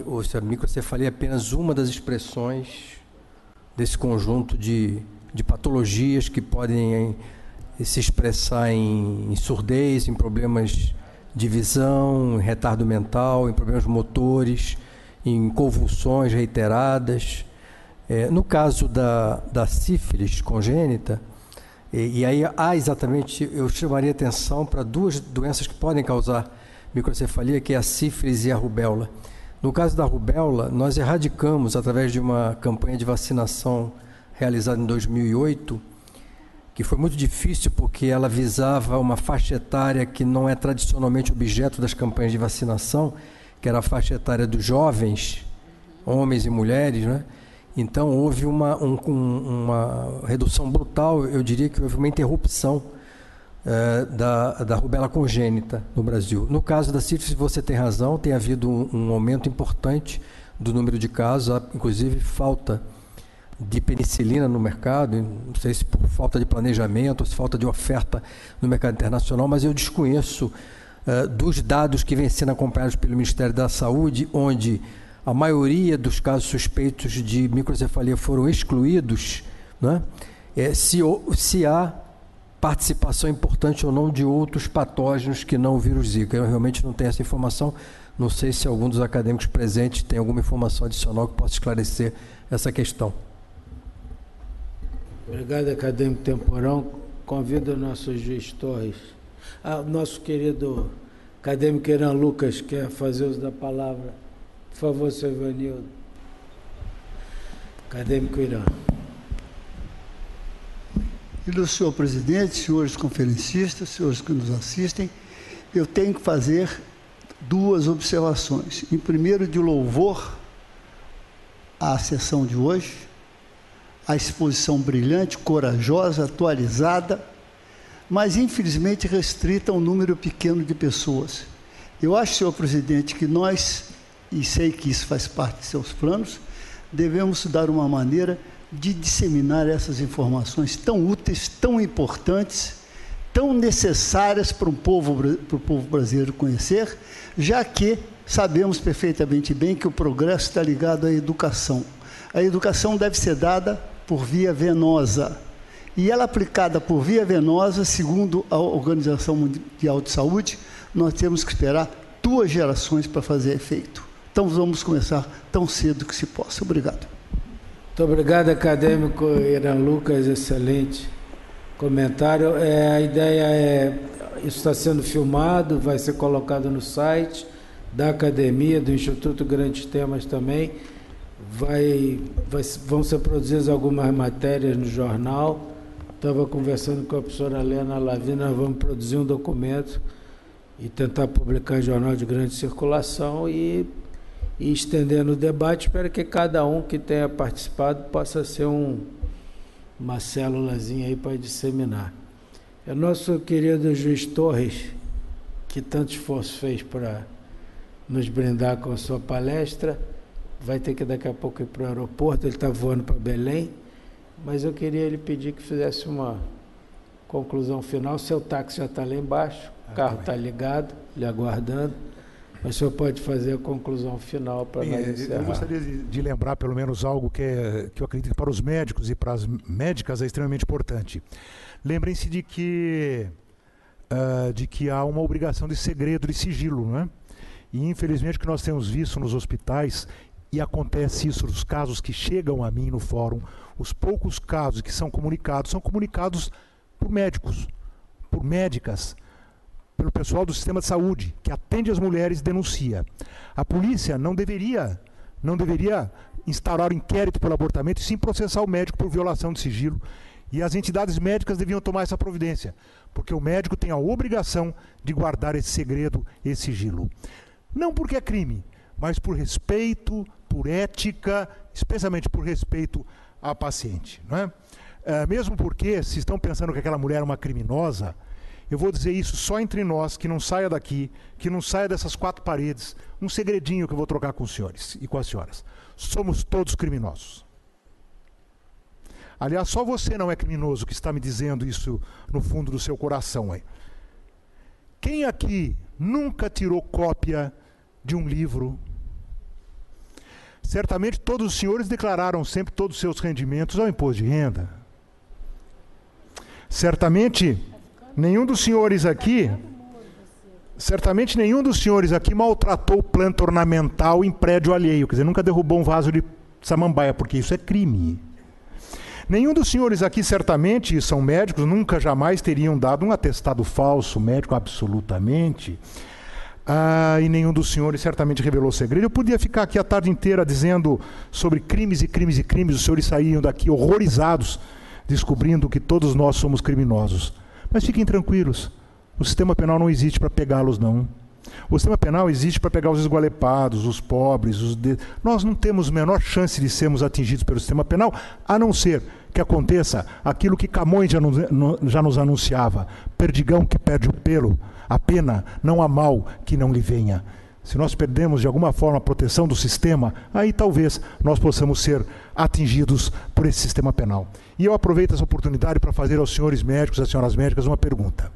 Ou seja, a microcefalia é apenas uma das expressões desse conjunto de patologias que podem se expressar em surdez, em problemas de visão, em retardo mental, em problemas motores, em convulsões reiteradas. No caso da sífilis congênita, e aí há exatamente, eu chamaria atenção para 2 doenças que podem causar microcefalia, que é a sífilis e a rubéola. No caso da rubéola, nós erradicamos, através de uma campanha de vacinação realizada em 2008, que foi muito difícil porque ela visava uma faixa etária que não é tradicionalmente objeto das campanhas de vacinação, que era a faixa etária dos jovens, homens e mulheres, né? Então houve uma redução brutal, eu diria que houve uma interrupção da rubéola congênita no Brasil. No caso da sífilis, você tem razão, tem havido um aumento importante do número de casos, há, inclusive falta de penicilina no mercado, não sei se por falta de planejamento ou se falta de oferta no mercado internacional, mas eu desconheço dos dados que vêm sendo acompanhados pelo Ministério da Saúde, onde a maioria dos casos suspeitos de microcefalia foram excluídos, né? Se há participação importante ou não de outros patógenos que não o vírus Zika. Eu realmente não tenho essa informação, Não sei se algum dos acadêmicos presentes tem alguma informação adicional que possa esclarecer essa questão. Obrigado, acadêmico Temporão. Convido o nosso juiz Torres. O nosso querido acadêmico Irã Lucas quer fazer uso da palavra. Por favor, senhor Ivanildo. Acadêmico Irã. Ilustre senhor presidente, senhores conferencistas, senhores que nos assistem, eu tenho que fazer duas observações. Em primeiro, de louvor à sessão de hoje, a exposição brilhante, corajosa, atualizada, mas infelizmente restrita a um número pequeno de pessoas. Eu acho, senhor presidente, que nós, e sei que isso faz parte de seus planos, devemos dar uma maneira de disseminar essas informações tão úteis, tão importantes, tão necessárias para o povo brasileiro conhecer, já que sabemos perfeitamente bem que o progresso está ligado à educação. A educação deve ser dada por via venosa. E ela aplicada por via venosa, segundo a Organização Mundial de Saúde, nós temos que esperar 2 gerações para fazer efeito. Então vamos começar tão cedo que se possa. Obrigado. Muito obrigado, acadêmico Irã Lucas, excelente comentário. A ideia é, isso está sendo filmado, vai ser colocado no site da academia, do Instituto Grandes Temas também. Vão ser produzidas algumas matérias no jornal. Estava conversando com a professora Helena Lavina, nós vamos produzir um documento e tentar publicar em jornal de grande circulação e estendendo o debate. Espero que cada um que tenha participado possa ser uma célulazinha aí para disseminar. É o nosso querido juiz Torres, que tanto esforço fez para nos brindar com a sua palestra, vai ter que daqui a pouco ir para o aeroporto, ele está voando para Belém, mas eu queria lhe pedir que fizesse uma conclusão final. Seu táxi já está lá embaixo, o carro está ligado, lhe aguardando. Mas o senhor pode fazer a conclusão final para nós encerrar. Eu gostaria de lembrar pelo menos algo que eu acredito que para os médicos e para as médicas é extremamente importante. Lembrem-se de que há uma obrigação de segredo, de sigilo, não é? E infelizmente o que nós temos visto nos hospitais, e acontece isso nos casos que chegam a mim no fórum, os poucos casos que são comunicados por médicos, por médicas, pelo pessoal do sistema de saúde, que atende as mulheres e denuncia. A polícia não deveria instaurar um inquérito pelo abortamento e sim processar o médico por violação de sigilo. E as entidades médicas deviam tomar essa providência, porque o médico tem a obrigação de guardar esse segredo, esse sigilo. Não porque é crime, mas por respeito, por ética, especialmente por respeito à paciente, não é? Mesmo porque, se estão pensando que aquela mulher é uma criminosa, eu vou dizer isso só entre nós, que não saia daqui, que não saia dessas 4 paredes, um segredinho que eu vou trocar com os senhores e com as senhoras. Somos todos criminosos. Aliás, só você não é criminoso que está me dizendo isso no fundo do seu coração. Hein? Quem aqui nunca tirou cópia de um livro? Certamente todos os senhores declararam sempre todos os seus rendimentos ao imposto de renda. Certamente nenhum dos senhores aqui maltratou planta ornamental em prédio alheio, quer dizer, nunca derrubou um vaso de samambaia, porque isso é crime. Nenhum dos senhores aqui, certamente, são médicos, nunca jamais teriam dado um atestado falso médico, absolutamente. E nenhum dos senhores certamente revelou segredo. Eu podia ficar aqui a tarde inteira dizendo sobre crimes e crimes e crimes, os senhores saíam daqui horrorizados, descobrindo que todos nós somos criminosos. Mas fiquem tranquilos, o sistema penal não existe para pegá-los, não. O sistema penal existe para pegar os esgualepados, os pobres, Nós não temos a menor chance de sermos atingidos pelo sistema penal, a não ser que aconteça aquilo que Camões já nos anunciava: perdigão que perde o pelo, a pena, não há mal que não lhe venha. Se nós perdemos de alguma forma a proteção do sistema, aí talvez nós possamos ser atingidos por esse sistema penal. E eu aproveito essa oportunidade para fazer aos senhores médicos, às senhoras médicas, uma pergunta.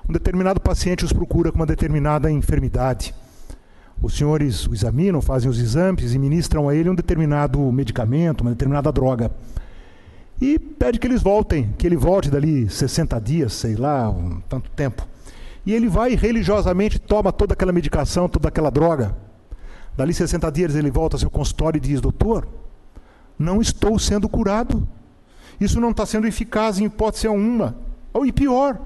Um determinado paciente os procura com uma determinada enfermidade. Os senhores o examinam, fazem os exames e ministram a ele um determinado medicamento, uma determinada droga. E pede que ele volte dali 60 dias, sei lá, tanto tempo. E ele vai e religiosamente toma toda aquela medicação, toda aquela droga. Dali 60 dias ele volta ao seu consultório e diz: doutor, não estou sendo curado. Isso não está sendo eficaz em hipótese alguma. Ou e pior,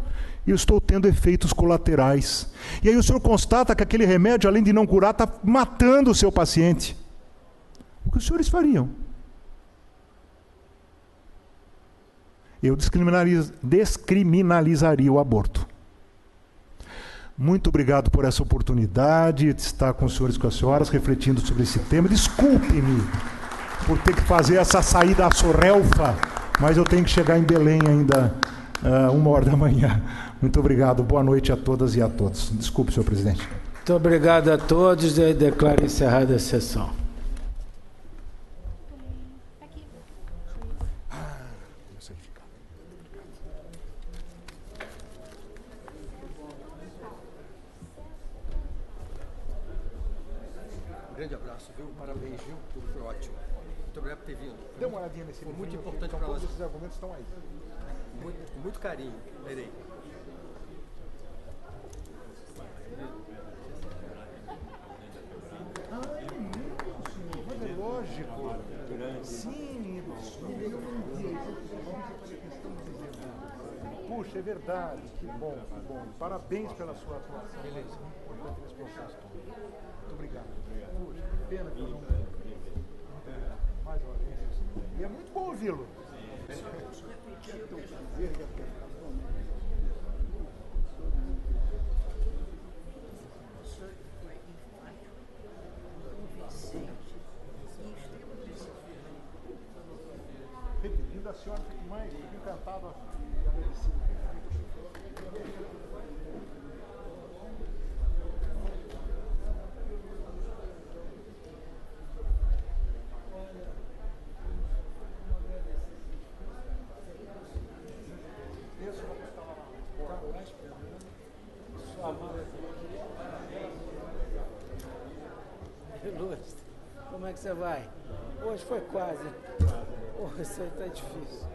eu estou tendo efeitos colaterais. E aí o senhor constata que aquele remédio, além de não curar, está matando o seu paciente. O que os senhores fariam? Eu descriminalizaria o aborto. Muito obrigado por essa oportunidade de estar com os senhores e com as senhoras, refletindo sobre esse tema. Desculpe-me por ter que fazer essa saída à sorrelfa, mas eu tenho que chegar em Belém ainda 1h da manhã. Muito obrigado. Boa noite a todas e a todos. Desculpe, senhor presidente. Muito obrigado a todos e declaro encerrada a sessão. Grande abraço, viu? Parabéns, viu? Tudo foi ótimo. Muito obrigado por ter vindo. Dê uma olhadinha nesse Foi livro. muito importante para nós. Todos esses argumentos estão aí. Com muito carinho. Lerei. Mas é lógico. Sim, eu não vi. Puxa, é verdade. Que bom, que bom. Parabéns pela sua atuação. Beleza. Importante nesse processo todo. Muito obrigado. Puxa, que pena que eu não... Mais uma vez. E é muito bom ouvi-lo. Repetindo, a senhora fica mais encantada e agradecida. Ilustre, como é que você vai? Hoje foi quase. Hoje isso aí está difícil.